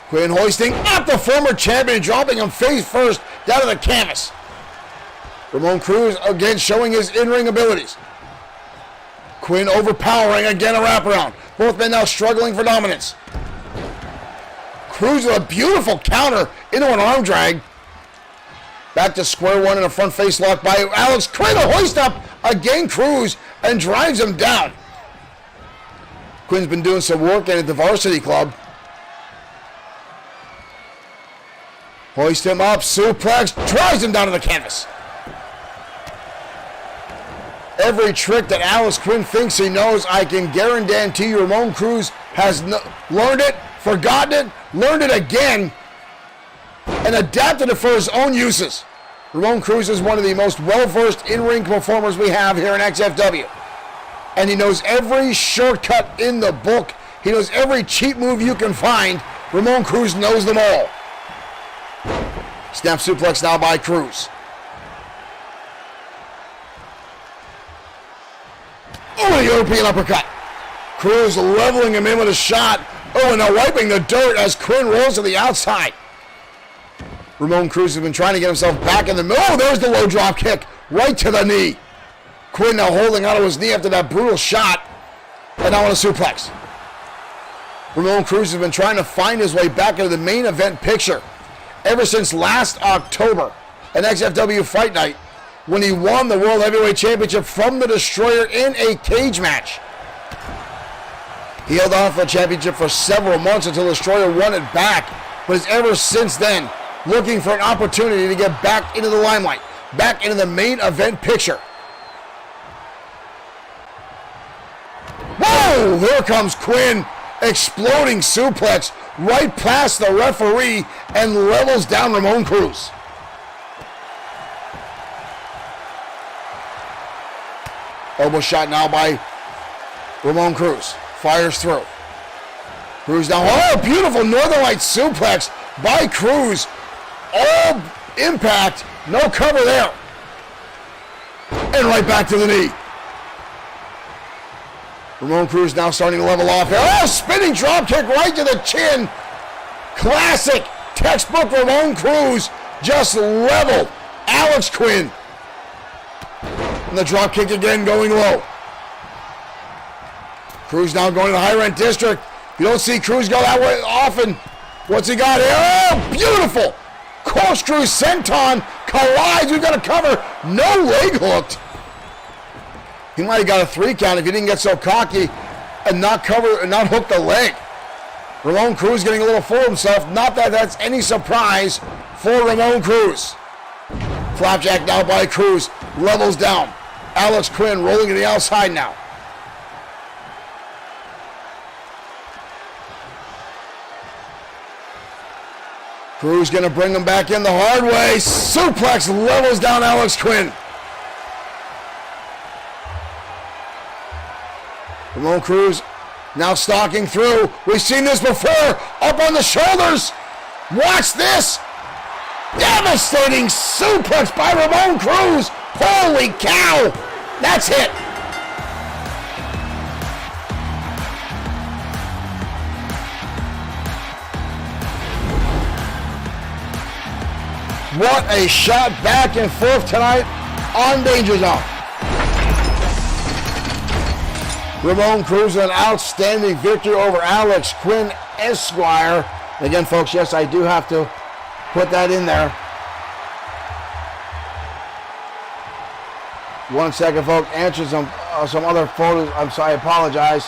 Quinn hoisting up the former champion, dropping him face first down to the canvas. Ramon Cruz again showing his in-ring abilities. Quinn overpowering, again a wraparound. Both men now struggling for dominance. Cruz with a beautiful counter into an arm drag. Back to square one in a front face lock by Alex Quinn. A hoist up again Cruz and drives him down. Quinn's been doing some work at the varsity club. Hoist him up, suplex, drives him down to the canvas. Every trick that Alex Quinn thinks he knows, I can guarantee you Ramon Cruz has learned it, forgotten it, learned it again, and adapted it for his own uses. Ramon Cruz is one of the most well-versed in-ring performers we have here in XFW. And he knows every shortcut in the book. He knows every cheat move you can find. Ramon Cruz knows them all. Snap suplex now by Cruz. Oh, a European uppercut. Cruz leveling him in with a shot. Oh, and now wiping the dirt as Quinn rolls to the outside. Ramon Cruz has been trying to get himself back in the middle. Oh, there's the low drop kick right to the knee. Quinn now holding onto his knee after that brutal shot. And now on a suplex. Ramon Cruz has been trying to find his way back into the main event picture ever since last October, an XFW Fight Night, when he won the World Heavyweight Championship from the Destroyer in a cage match. He held on for the championship for several months until the Destroyer won it back, but is ever since then looking for an opportunity to get back into the limelight, back into the main event picture. Whoa! Here comes Quinn, exploding suplex right past the referee and levels down Ramon Cruz. Elbow shot now by Ramon Cruz. Fires through. Cruz down. Oh, beautiful Northern Light suplex by Cruz. All impact, no cover there. And right back to the knee. Ramon Cruz now starting to level off here. Oh, spinning drop kick right to the chin. Classic textbook Ramon Cruz just leveled Alex Quinn. And the drop kick again going low. Cruz now going to the high rent district. You don't see Cruz go that way often. What's he got here? Oh, beautiful. Corkscrew senton collides. We've got a cover. No leg hooked. He might have got a 3 count if he didn't get so cocky and not hook the leg. Ramon Cruz getting a little full of himself. Not that that's any surprise for Ramon Cruz. Flapjack now by Cruz. Levels down. Alex Quinn rolling to the outside now. Cruz going to bring him back in the hard way. Suplex levels down Alex Quinn. Ramon Cruz now stalking through. We've seen this before. Up on the shoulders. Watch this. Devastating suplex by Ramon Cruz. Holy cow. That's it. What a shot back and forth tonight on Danger Zone. Ramon Cruz with an outstanding victory over Alex Quinn Esquire. Again, folks, yes, I do have to put that in there. 1 second, folks. Answer some other photos. I'm sorry, I apologize.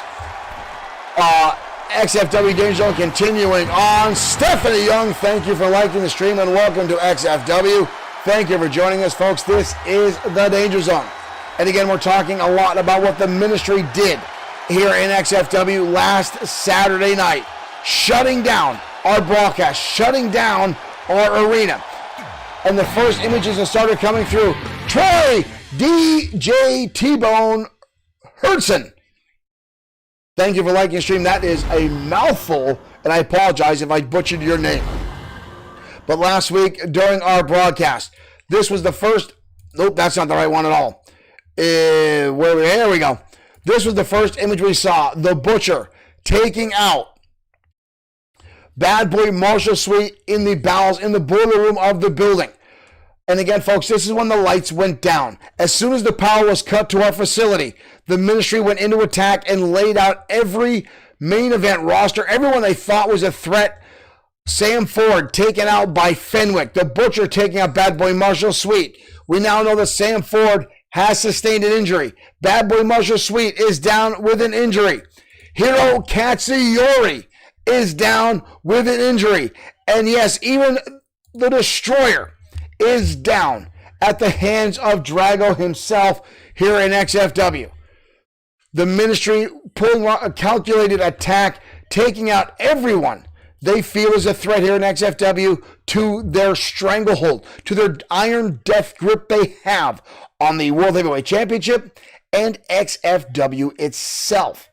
XFW Danger Zone continuing on. Stephanie Young, thank you for liking the stream and welcome to XFW. Thank you for joining us, folks. This is the Danger Zone. And again, we're talking a lot about what the ministry did here in XFW last Saturday night, shutting down our broadcast, shutting down our arena. And the first images that started coming through, Troy DJ T-Bone Hudson. Thank you for liking the stream. That is a mouthful, and I apologize if I butchered your name. But last week during our broadcast, this was the first, nope, that's not the right one at all. Here we go. This was the first image we saw, the Butcher taking out Bad Boy Marshall Sweet in the bowels, in the boiler room of the building. And again, folks, this is when the lights went down. As soon as the power was cut to our facility, the ministry went into attack and laid out every main event roster, everyone they thought was a threat. Sam Ford taken out by Fenwick. The Butcher taking out Bad Boy Marshall Sweet. We now know that Sam Ford has sustained an injury. Bad Boy Marshall Sweet is down with an injury. Hiro Katsuyori is down with an injury. And yes, even the Destroyer is down at the hands of Drago himself here in XFW. The ministry pulling a calculated attack, taking out everyone they feel is a threat here in XFW to their stranglehold, to their iron death grip they have on the World Heavyweight Championship and XFW itself.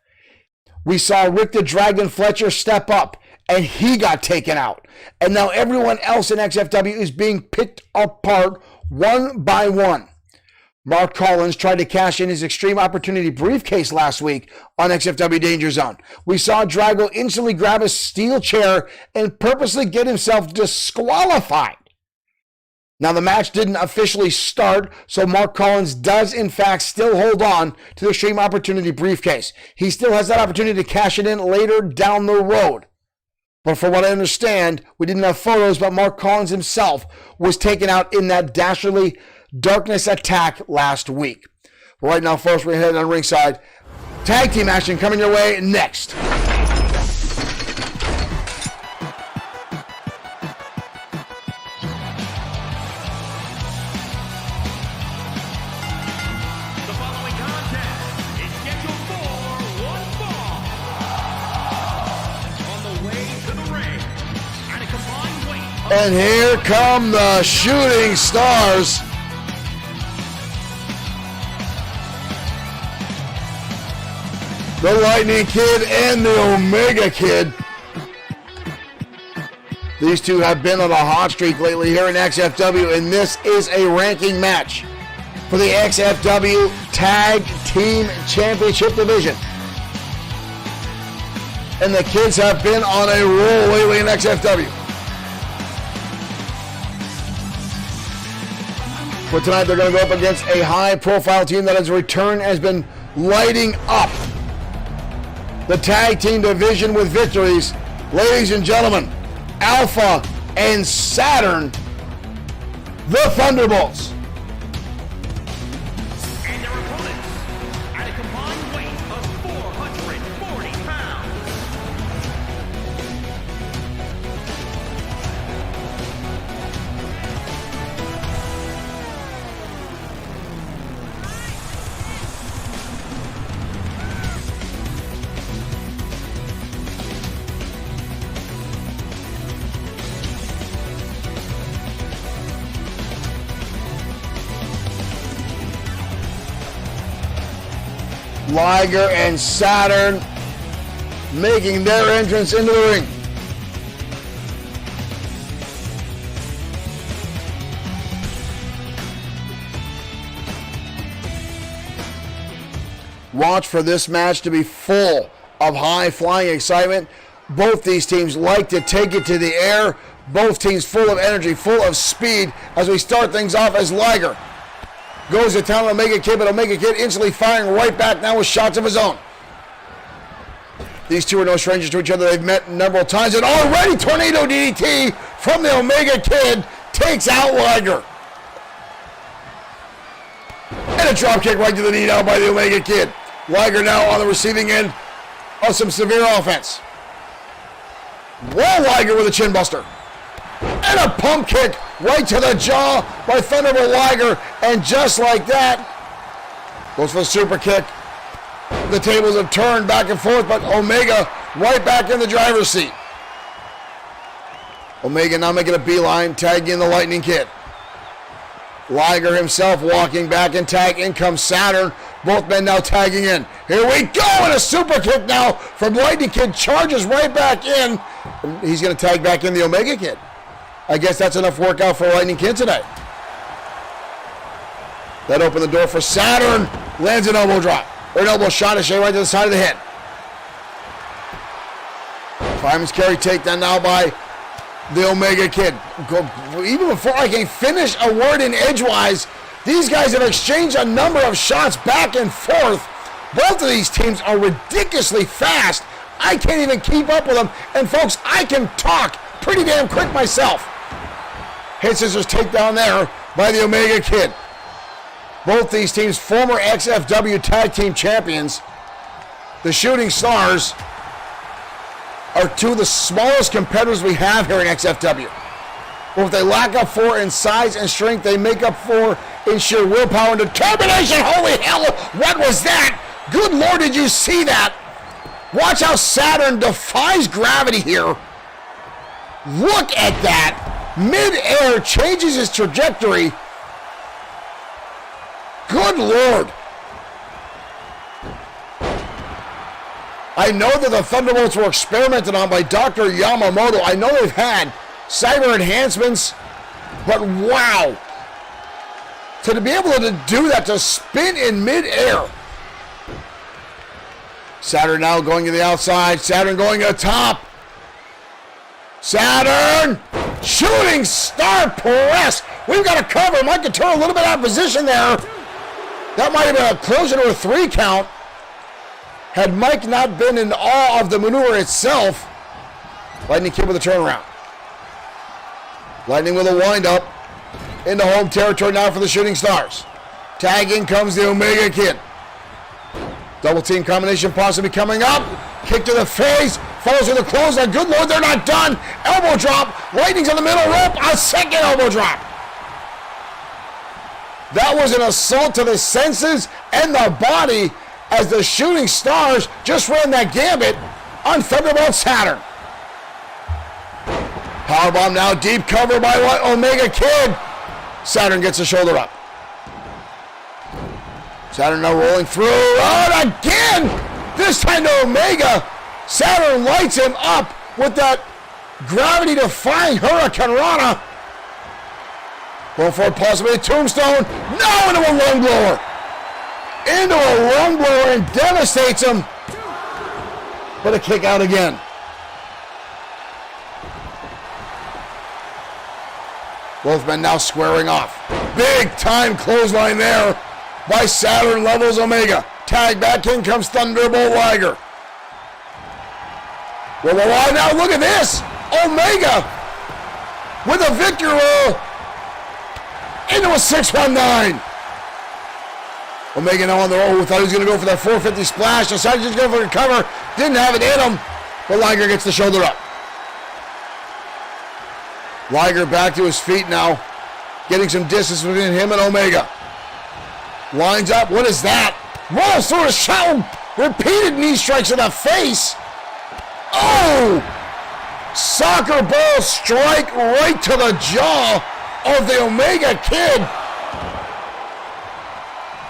We saw Rick the Dragon Fletcher step up, and he got taken out. And now everyone else in XFW is being picked apart one by one. Mark Collins tried to cash in his Extreme Opportunity briefcase last week on XFW Danger Zone. We saw Drago instantly grab a steel chair and purposely get himself disqualified. Now, the match didn't officially start, so Mark Collins does, in fact, still hold on to the Extreme Opportunity briefcase. He still has that opportunity to cash it in later down the road. But from what I understand, we didn't have photos, but Mark Collins himself was taken out in that dastardly darkness attack last week. Right now, folks, we're heading on ringside. Tag team action coming your way next. And here come the Shooting Stars. The Lightning Kid and the Omega Kid. These two have been on a hot streak lately here in XFW, and this is a ranking match for the XFW Tag Team Championship Division. And the kids have been on a roll lately in XFW. But tonight they're going to go up against a high-profile team that has returned, has been lighting up the tag team division with victories. Ladies and gentlemen, Alpha and Saturn, the Thunderbolts. And their opponents, at a combined weight of 440 pounds. Liger and Saturn making their entrance into the ring. Watch for this match to be full of high-flying excitement. Both these teams like to take it to the air. Both teams full of energy, full of speed as we start things off as Liger goes to town on Omega Kid, but Omega Kid instantly firing right back now with shots of his own. These two are no strangers to each other. They've met several times, and already Tornado DDT from the Omega Kid takes out Liger. And a drop kick right to the knee now by the Omega Kid. Liger now on the receiving end of some severe offense. Whoa, Liger with a chin buster. And a pump kick right to the jaw by Thunderbolt Liger. And just like that, goes for the super kick. The tables have turned back and forth, but Omega right back in the driver's seat. Omega now making a beeline, tagging in the Lightning Kid. Liger himself walking back and tag. In comes Saturn. Both men now tagging in. Here we go, and a super kick now from Lightning Kid. Charges right back in. He's going to tag back in the Omega Kid. I guess that's enough workout for Lightning Kid today. That opened the door for Saturn. Lands an elbow drop. Or an elbow shot, right to the side of the head. Fireman's carry takedown now by the Omega Kid. Even before I can finish a word in edgewise, these guys have exchanged a number of shots back and forth. Both of these teams are ridiculously fast. I can't even keep up with them. And folks, I can talk pretty damn quick myself. Head scissors takedown there by the Omega Kid. Both these teams, former XFW Tag Team Champions. The Shooting Stars are two of the smallest competitors we have here in XFW. What they lack up for in size and strength, they make up for in sheer willpower and determination. Holy hell, what was that? Good Lord, did you see that? Watch how Saturn defies gravity here. Look at that. Mid-air changes his trajectory. Good Lord. I know that the Thunderbolts were experimented on by Dr. Yamamoto. I know they've had cyber enhancements, but wow. To be able to do that, to spin in mid-air. Saturn now going to the outside. Saturn going to the top. Saturn! Shooting star press. We've got to cover. Mike can turn a little bit out of position there. That might have been a closer to a 3 count. Had Mike not been in awe of the maneuver itself. Lightning Kid with a turnaround. Lightning with a wind-up. Into home territory now for the Shooting Stars. Tagging comes the Omega Kid. Double team combination possibly coming up. Kick to the face. Follows with a clothesline. Good Lord, they're not done. Elbow drop. Lightning's on the middle rope. A second elbow drop. That was an assault to the senses and the body as the Shooting Stars just ran that gambit on Thunderbolt Saturn. Powerbomb now, deep cover by Omega Kid. Saturn gets the shoulder up. Saturn now rolling through. Oh, again! This time to Omega. Saturn lights him up with that gravity-defying Hurricane Rana. Going for possibly a tombstone. No, into a lung blower. Into a lung blower and devastates him. But a kick out again. Both men now squaring off. Big time clothesline there by Saturn, levels Omega. Tag back in comes Thunderbolt Liger. Well, now look at this. Omega with a victory roll into a 619. Omega now on the roll. Thought he was going to go for that 450 splash. Decided to just go for the cover. Didn't have it in him. But Liger gets the shoulder up. Liger back to his feet now. Getting some distance between him and Omega. Lines up. What is that? Rolls through a shot. Repeated knee strikes in the face. Oh! Soccer ball strike right to the jaw of the Omega Kid.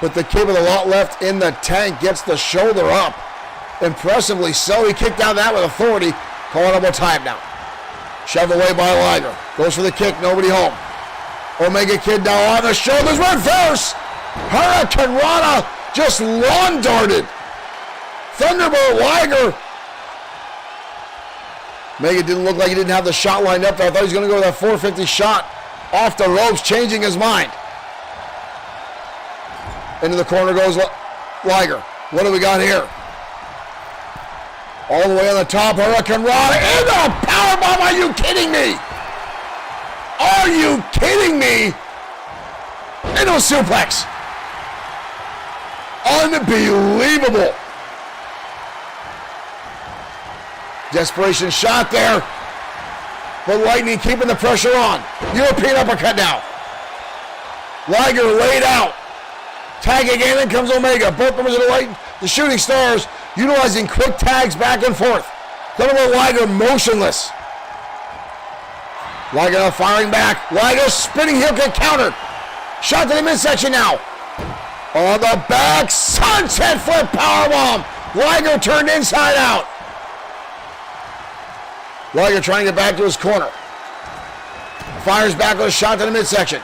But the Kid with a lot left in the tank gets the shoulder up. Impressively so. He kicked out that with authority. Calling up time now. Shoved away by Liger. Goes for the kick. Nobody home. Omega Kid now on the shoulders. Reverse. Hurricane Rana just lawn darted. Thunderbolt Liger. Omega didn't look like he didn't have the shot lined up there. I thought he was going to go with that 450 shot off the ropes, changing his mind. Into the corner goes Liger. What do we got here? All the way on the top, Hurricane Rana into a powerbomb. Are you kidding me? Are you kidding me? Into a suplex. Unbelievable. Desperation shot there. But Lightning keeping the pressure on. European uppercut now. Liger laid out. Tag again, in comes Omega. Both members of the Shooting Stars utilizing quick tags back and forth. Thunderbolt Liger motionless. Liger now firing back. Liger spinning heel kick countered. Shot to the midsection now. On the back, sunset flip powerbomb. Liger turned inside out. Liger trying to get back to his corner. Fires back with a shot to the midsection.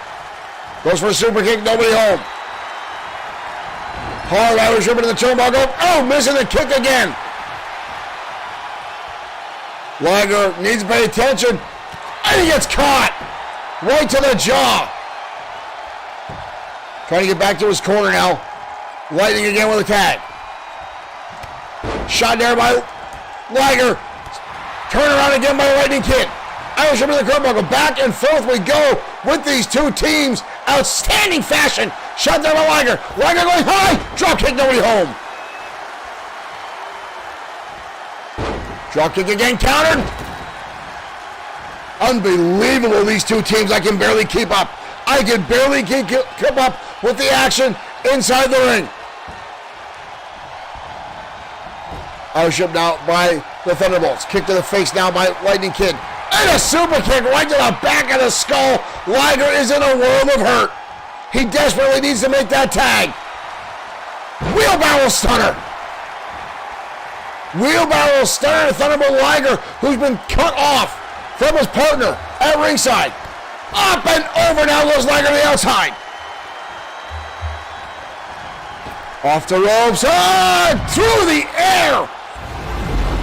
Goes for a super kick, nobody home. Hard Irish ripping in the turnbuckle. Oh, missing the kick again. Liger needs to pay attention. And he gets caught. Right to the jaw. Trying to get back to his corner now. Lightning again with a tag. Shot there by Liger. Turn around again by Lightning Kid. Irish ripping the turnbuckle. Back and forth we go with these two teams. Outstanding fashion. Shot down by Liger. Liger going high. Drop kick, nobody home. Drop kick again, countered. Unbelievable, these two teams. I can barely keep up. I can barely keep up with the action inside the ring. Irish now by the Thunderbolts. Kick to the face now by Lightning Kid. And a super kick right to the back of the skull. Liger is in a world of hurt. He desperately needs to make that tag. Wheelbarrow stunner. Wheelbarrow stunner to Thunderbolt Liger, who's been cut off from his partner at ringside. Up and over now goes Liger to the outside. Off the ropes. Through the air.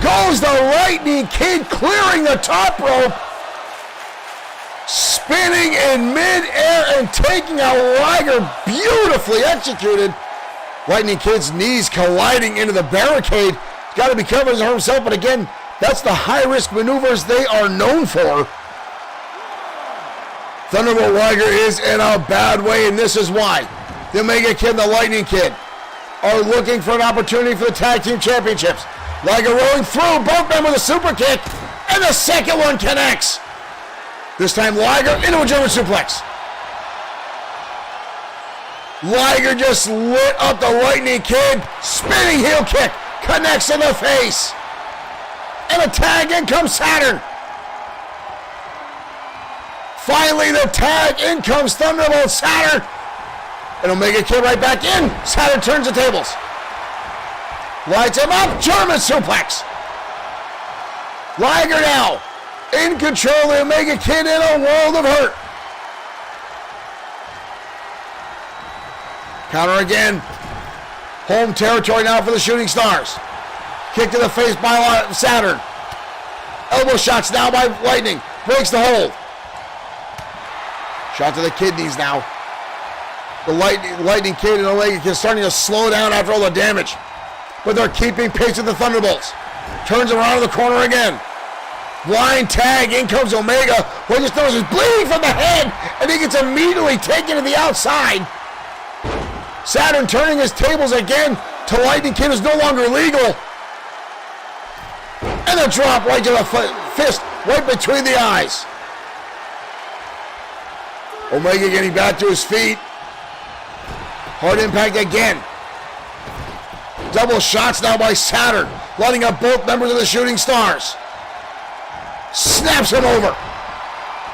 Goes the Lightning Kid, clearing the top rope. Spinning in mid-air and taking out Liger. Beautifully executed. Lightning Kid's knees colliding into the barricade. He's got to be careful of himself, but again, that's the high-risk maneuvers they are known for. Thunderbolt Liger is in a bad way, and this is why. The Omega Kid and the Lightning Kid are looking for an opportunity for the Tag Team Championships. Liger rolling through, both men with a super kick, and the second one connects. This time Liger into a German suplex. Liger just lit up the Lightning Kid, spinning heel kick, connects in the face. And a tag, in comes Saturn. Finally the tag, in comes Thunderbolt Saturn. And Omega Kid right back in. Saturn turns the tables. Lights him up, German suplex. Liger now in control of the Omega Kid in a world of hurt. Counter again. Home territory now for the Shooting Stars. Kick to the face by Saturn. Elbow shots now by Lightning. Breaks the hold. Shot to the kidneys now. The Lightning Kid and the Omega Kid starting to slow down after all the damage. But they're keeping pace with the Thunderbolts. Turns around in the corner again. Blind tag, in comes Omega. Well, just notices bleeding from the head, and he gets immediately taken to the outside. Saturn turning his tables again to Lightning Kid, is no longer legal. And a drop right to the fist, right between the eyes. Omega getting back to his feet. Hard impact again. Double shots now by Saturn, lighting up both members of the Shooting Stars. Snaps him over.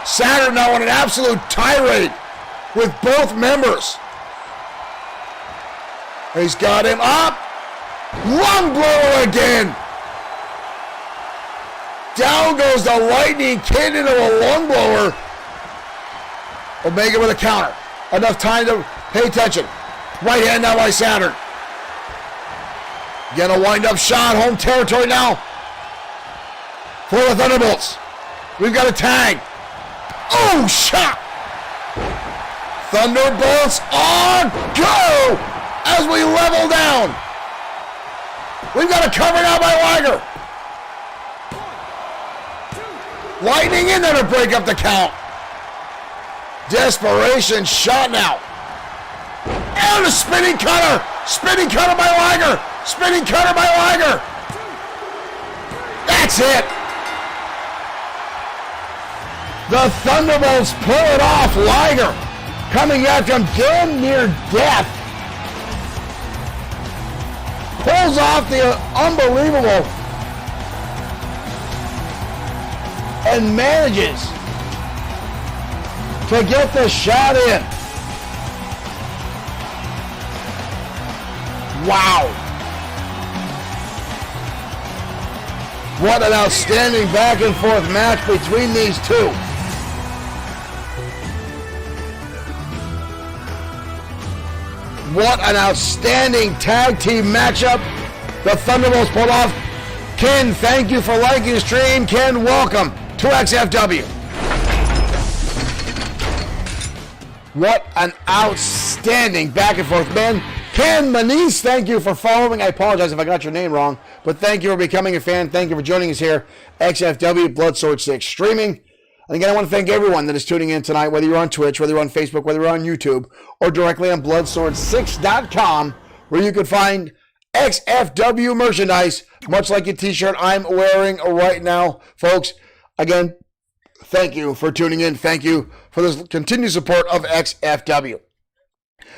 Saturn now on an absolute tirade with both members. He's got him up. Lung blower again. Down goes the Lightning Kid into a lung blower. Omega with a counter. Enough time to pay attention. Right hand now by Saturn. Again, a wind-up shot. Home territory now for the Thunderbolts. We've got a tag. Oh, shot. Thunderbolts on go as we level down. We've got a cover now by Liger. Lightning in there to break up the count. Desperation shot now. And a spinning cutter. Spinning cutter by Liger. Spinning cutter by Liger. That's it. The Thunderbolts pull it off. Liger coming back from damn near death. Pulls off the unbelievable and manages to get the shot in. Wow. What an outstanding back and forth match between these two. What an outstanding tag team matchup the Thunderbolts pulled off. Ken, thank you for liking the stream. Ken, welcome to XFW. What an outstanding back and forth, man. Ken Manise, thank you for following. I apologize if I got your name wrong, but thank you for becoming a fan. Thank you for joining us here. XFW, Bloodsword6 Streaming. And again, I want to thank everyone that is tuning in tonight, whether you're on Twitch, whether you're on Facebook, whether you're on YouTube, or directly on Bloodsword6.com, where you can find XFW merchandise, much like a t-shirt I'm wearing right now. Folks, again, thank you for tuning in. Thank you for this continued support of XFW.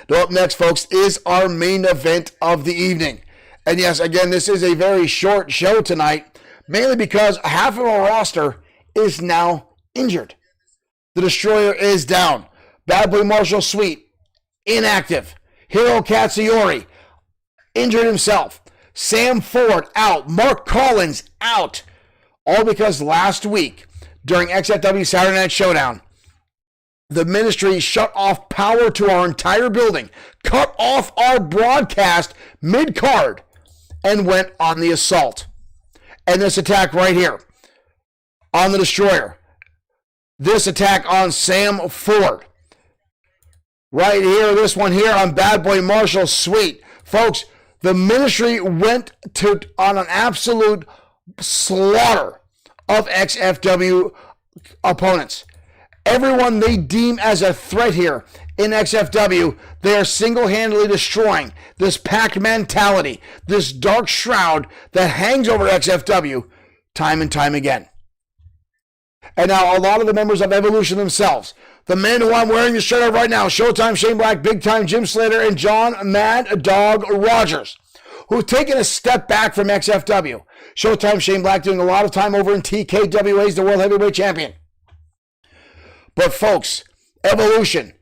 Now up next, folks, is our main event of the evening. And yes, again, this is a very short show tonight, mainly because half of our roster is now injured. The Destroyer is down. Bad Boy Marshall Sweet, inactive. Hiro Katsuyori, injured himself. Sam Ford, out. Mark Collins, out. All because last week, during XFW Saturday Night Showdown, the ministry shut off power to our entire building, cut off our broadcast mid-card, and went on the assault. And this attack right here on the Destroyer. This attack on Sam Ford. Right here, this one here on Bad Boy Marshall Sweet. Folks, the ministry went on an absolute slaughter of XFW opponents. Everyone they deem as a threat here in XFW, they are single-handedly destroying this pack mentality, this dark shroud that hangs over XFW time and time again. And now a lot of the members of Evolution themselves, the men who I'm wearing the shirt of right now, Showtime Shane Black, Big Time Jim Slater, and John Mad Dog Rogers, who've taken a step back from XFW. Showtime Shane Black doing a lot of time over in TKWA as the World Heavyweight Champion. But folks, Evolution,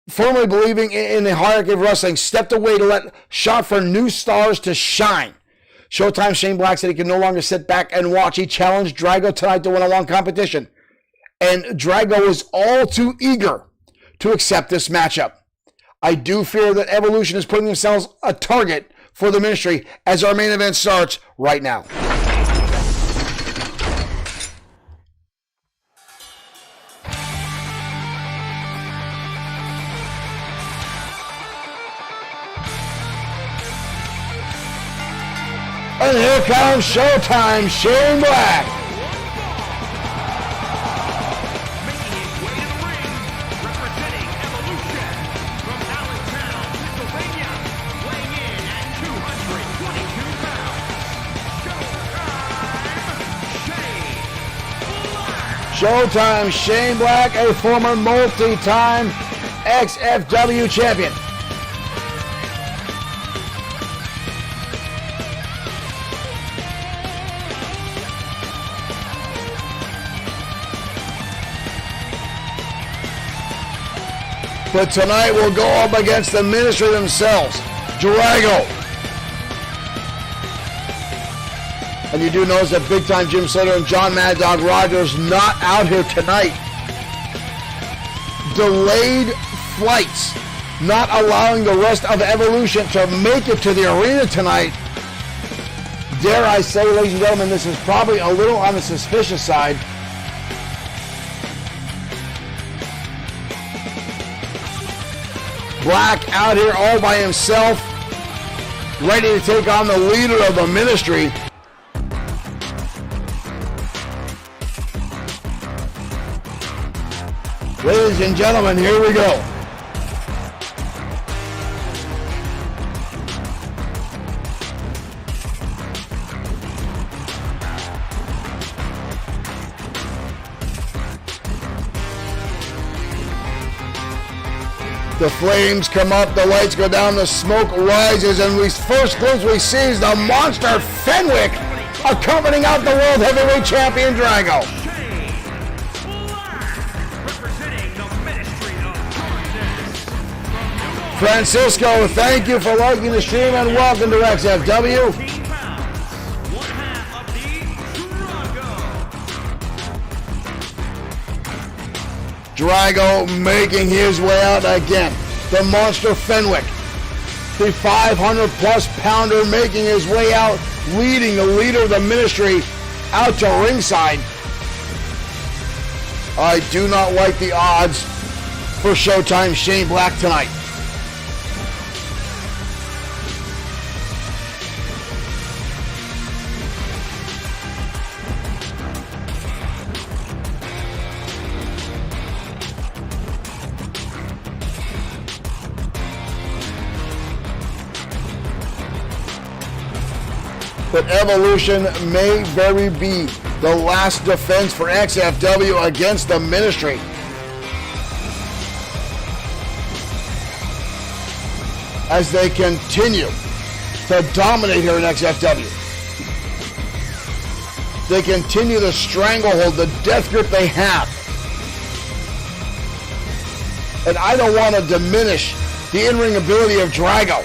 firmly believing in the hierarchy of wrestling, stepped away to let shot for new stars to shine. Showtime Shane Black said he can no longer sit back and watch. He challenged Drago tonight to win a long competition. And Drago is all too eager to accept this matchup. I do fear that Evolution is putting themselves a target for the ministry as our main event starts right now. And here comes Showtime Shane Black. Making his way to the ring, representing Evolution from Allentown, Pennsylvania, weighing in at 222 pounds, Showtime Shane Black. Showtime Shane Black, a former multi-time XFW champion. But tonight we'll go up against the ministry themselves, Drago. And you do notice that Big Time Jim Slater and John Mad Dog Rogers not out here tonight. Delayed flights, not allowing the rest of Evolution to make it to the arena tonight. Dare I say, ladies and gentlemen, this is probably a little on the suspicious side. Black out here all by himself, ready to take on the leader of the ministry. Ladies and gentlemen, here we go. The flames come up, the lights go down, the smoke rises, and first glimpse we see is the monster Fenwick accompanying out the World Heavyweight Champion Drago. Francisco, thank you for liking the stream and welcome to XFW. Drago making his way out again. The monster Fenwick, the 500-plus pounder, making his way out, leading the leader of the ministry out to ringside. I do not like the odds for Showtime Shane Black tonight. But Evolution may very be the last defense for XFW against the ministry. As they continue to dominate here in XFW. They continue the stranglehold, the death grip they have. And I don't want to diminish the in-ring ability of Drago.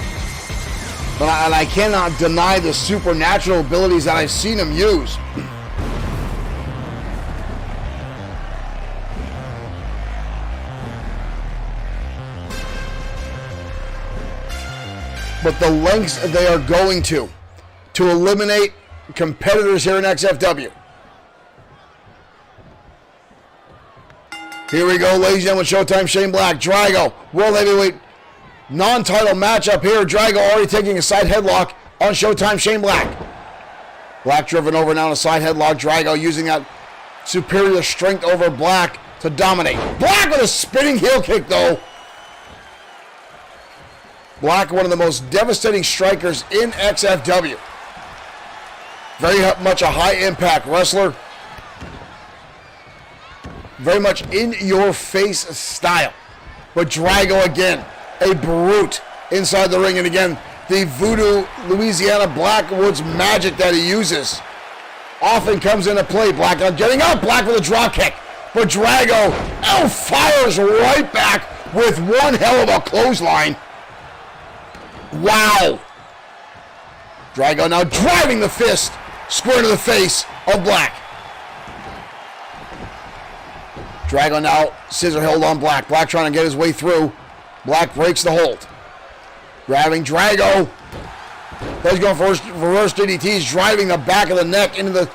And I cannot deny the supernatural abilities that I've seen him use. But the lengths they are going to eliminate competitors here in XFW. Here we go, ladies and gentlemen, Showtime Shane Black, Drago, World Heavyweight non-title matchup here. Drago already taking a side headlock on Showtime Shane Black. Black driven over now on a side headlock. Drago using that superior strength over Black to dominate. Black with a spinning heel kick though. Black, one of the most devastating strikers in XFW. Very much a high impact wrestler. Very much in your face style. But Drago again, a brute inside the ring, and again, the voodoo Louisiana Blackwoods magic that he uses often comes into play. Black getting up, Black with a drop kick, but Drago fires right back with one hell of a clothesline. Wow. Drago now driving the fist square to the face of Black. Drago now scissor held on Black. Black trying to get his way through. Black breaks the hold. Grabbing Drago. He's going for reverse DDTs, driving the back of the neck into the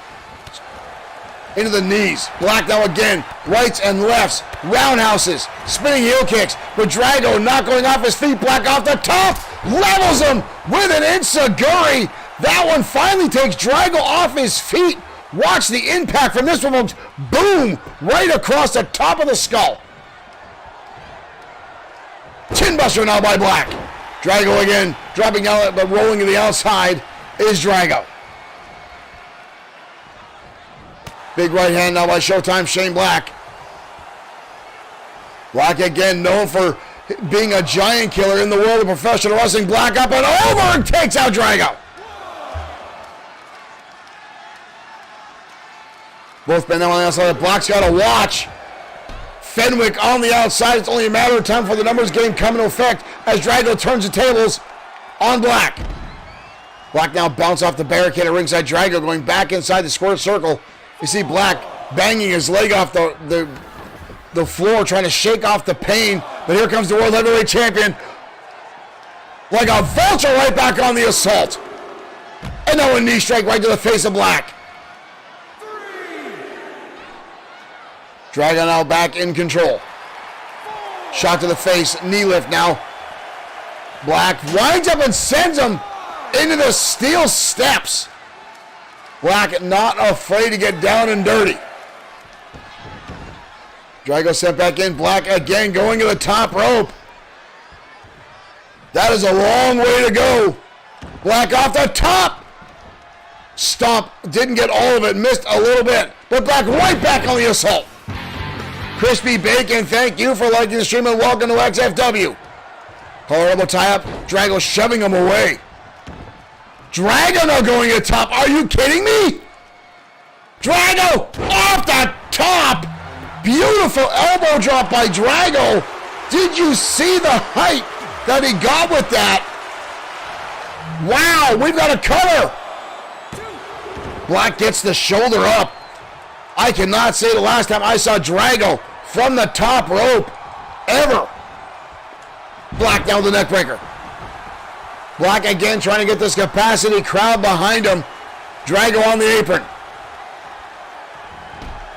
knees. Black now again, rights and lefts, roundhouses, spinning heel kicks, but Drago not going off his feet. Black off the top, levels him with an enziguri. That one finally takes Drago off his feet. Watch the impact from this one, folks. Boom, right across the top of the skull. Chin buster now by Black. Drago again, dropping out but rolling to the outside is Drago. Big right hand now by Showtime Shane Black. Black again known for being a giant killer in the world of professional wrestling. Black up and over and takes out Drago. Both men now on the outside. Black's got to watch. Fenwick on the outside. It's only a matter of time for the numbers game come into effect as Drago turns the tables on Black. Black now bounce off the barricade at ringside. Drago going back inside the square circle. You see Black banging his leg off the floor, trying to shake off the pain. But here comes the World Heavyweight Champion. Like a vulture right back on the assault. And now a knee strike right to the face of Black. Drago now back in control. Shot to the face, knee lift now. Black winds up and sends him into the steel steps. Black not afraid to get down and dirty. Drago sent back in. Black again going to the top rope. That is a long way to go. Black off the top. Stomp, didn't get all of it, missed a little bit. But Black right back on the assault. Crispy Bacon, thank you for liking the stream and welcome to XFW. Collar elbow tie up. Drago shoving him away. Drago now going to the top. Are you kidding me? Drago off the top. Beautiful elbow drop by Drago. Did you see the height that he got with that? Wow, we've got a cover. Black gets the shoulder up. I cannot say the last time I saw Drago from the top rope ever. Black down the neck breaker. Black again trying to get this capacity crowd behind him. Drago on the apron.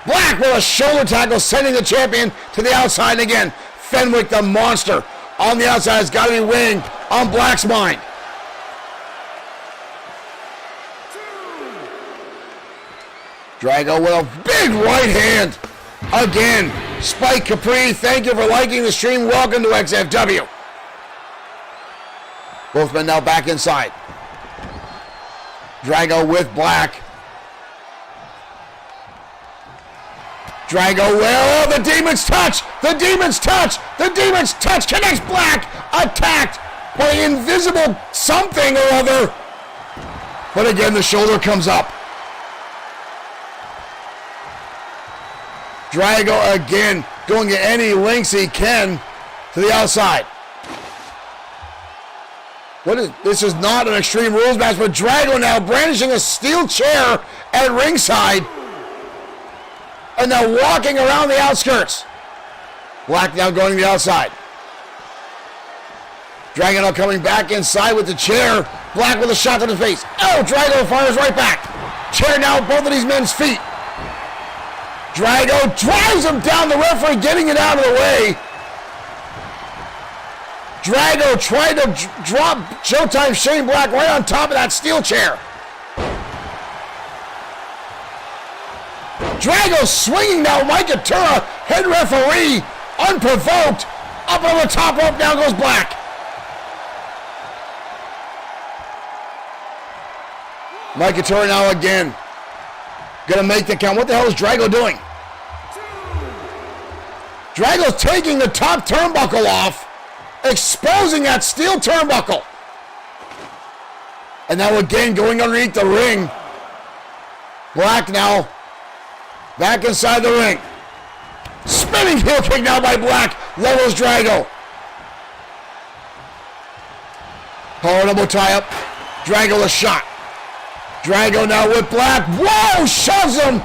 Black with a shoulder tackle sending the champion to the outside again. Fenwick the monster on the outside has got to be winning on Black's mind. Drago with a big right hand. Again, Spike Capri, thank you for liking the stream. Welcome to XFW. Both men now back inside. Drago with Black. Drago, well, the Demon's touch! The Demon's touch! The Demon's touch connects Black! Attacked by invisible something or other. But again, the shoulder comes up. Drago again going to any lengths he can to the outside. This is not an Extreme Rules match, but Drago now brandishing a steel chair at ringside. And now walking around the outskirts. Black now going to the outside. Drago now coming back inside with the chair. Black with a shot to the face. Oh, Drago fires right back. Chair now at both of these men's feet. Drago drives him down, the referee getting it out of the way. Drago tried to drop Showtime Shane Black right on top of that steel chair. Drago swinging now, Mike Atura, head referee, unprovoked. Up on the top rope, down goes Black. Mike Atura now again. Gonna make the count. What the hell is Drago doing? Drago's taking the top turnbuckle off, exposing that steel turnbuckle. And now again going underneath the ring. Black now back inside the ring. Spinning heel kick now by Black. Levels Drago. Power elbow tie up. Drago a shot. Drago now with Black. Whoa! Shoves him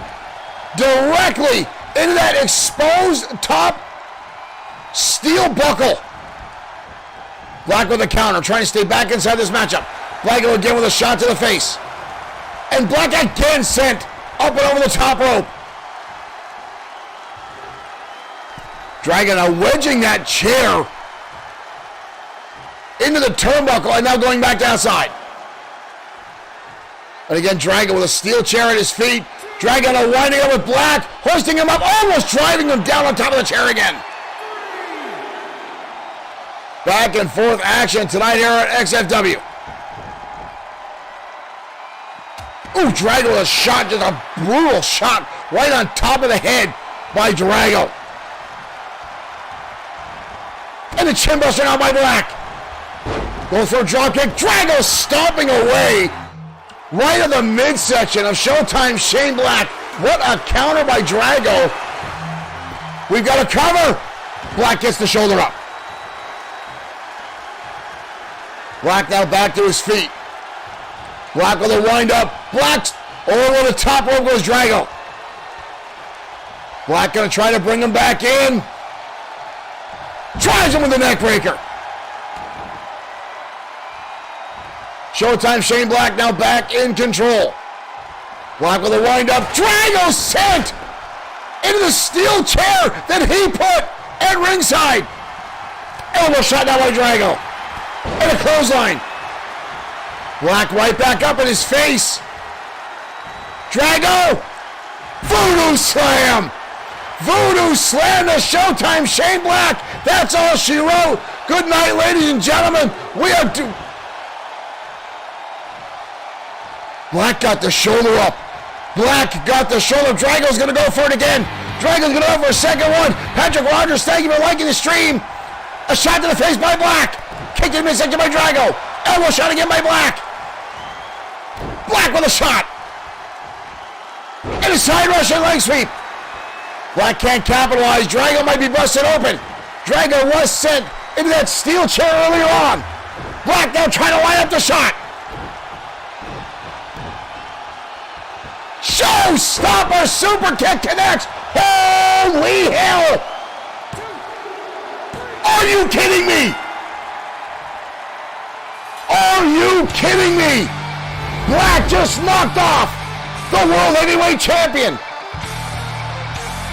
directly into that exposed top steel buckle. Black with a counter, trying to stay back inside this matchup. Drago again with a shot to the face. And Black again sent up and over the top rope. Drago now wedging that chair into the turnbuckle and now going back to outside. And again, Drago with a steel chair at his feet. Drago now winding up with Black, hoisting him up, almost driving him down on top of the chair again. Back and forth action tonight here at XFW. Ooh, Drago with a shot, just a brutal shot right on top of the head by Drago. And the chin buster now by Black. Going for a drop kick. Drago stomping away right in the midsection of Showtime Shane Black. What a counter by Drago. We've got a cover. Black gets the shoulder up. Black now back to his feet. Black with a wind up. Black's over the top rope goes Drago. Black gonna try to bring him back in. Tries him with the neck breaker. Showtime Shane Black now back in control. Black with a wind up. Drago sent into the steel chair that he put at ringside. Elbow shot now by Drago. And a clothesline. Black right back up in his face. Drago. Voodoo slam. Voodoo slam to Showtime Shane Black. That's all she wrote. Good night, ladies and gentlemen. We are Black got the shoulder up. Black got the shoulder. Drago's going to go for it again. Drago's going to go for a second one. Patrick Rogers, thank you for liking the stream. A shot to the face by Black. Kicked in midsection by Drago. Elbow shot again by Black. Black with a shot. And a side Russian leg sweep. Black can't capitalize. Drago might be busted open. Drago was sent into that steel chair earlier on. Black now trying to line up the shot. Showstopper super kick connects. Holy hell! Are you kidding me? Are you kidding me? Black just knocked off the World Heavyweight Champion.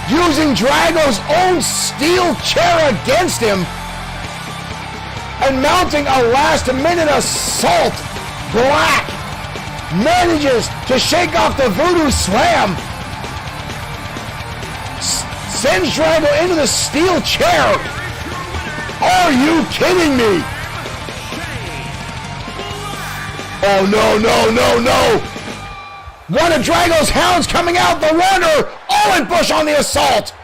Using Drago's own steel chair against him and mounting a last-minute assault. Black manages to shake off the Voodoo Slam. Sends Drago into the steel chair. Are you kidding me? Oh, no. One of Drago's hounds coming out. The Wanderer, Owen Bush on the assault.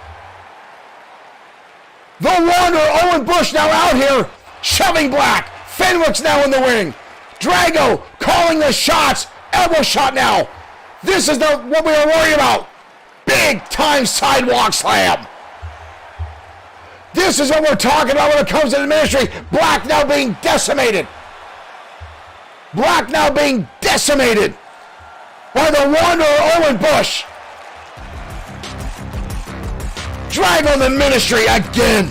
The Wanderer, Owen Bush now out here, shoving Black. Fenwick's now in the ring. Drago calling the shots. Elbow shot now. This is what we were worried about. Big time sidewalk slam. This is what we're talking about when it comes to the ministry. Black now being decimated. Black now being decimated by the Wanderer Owen Bush. Drago the ministry again.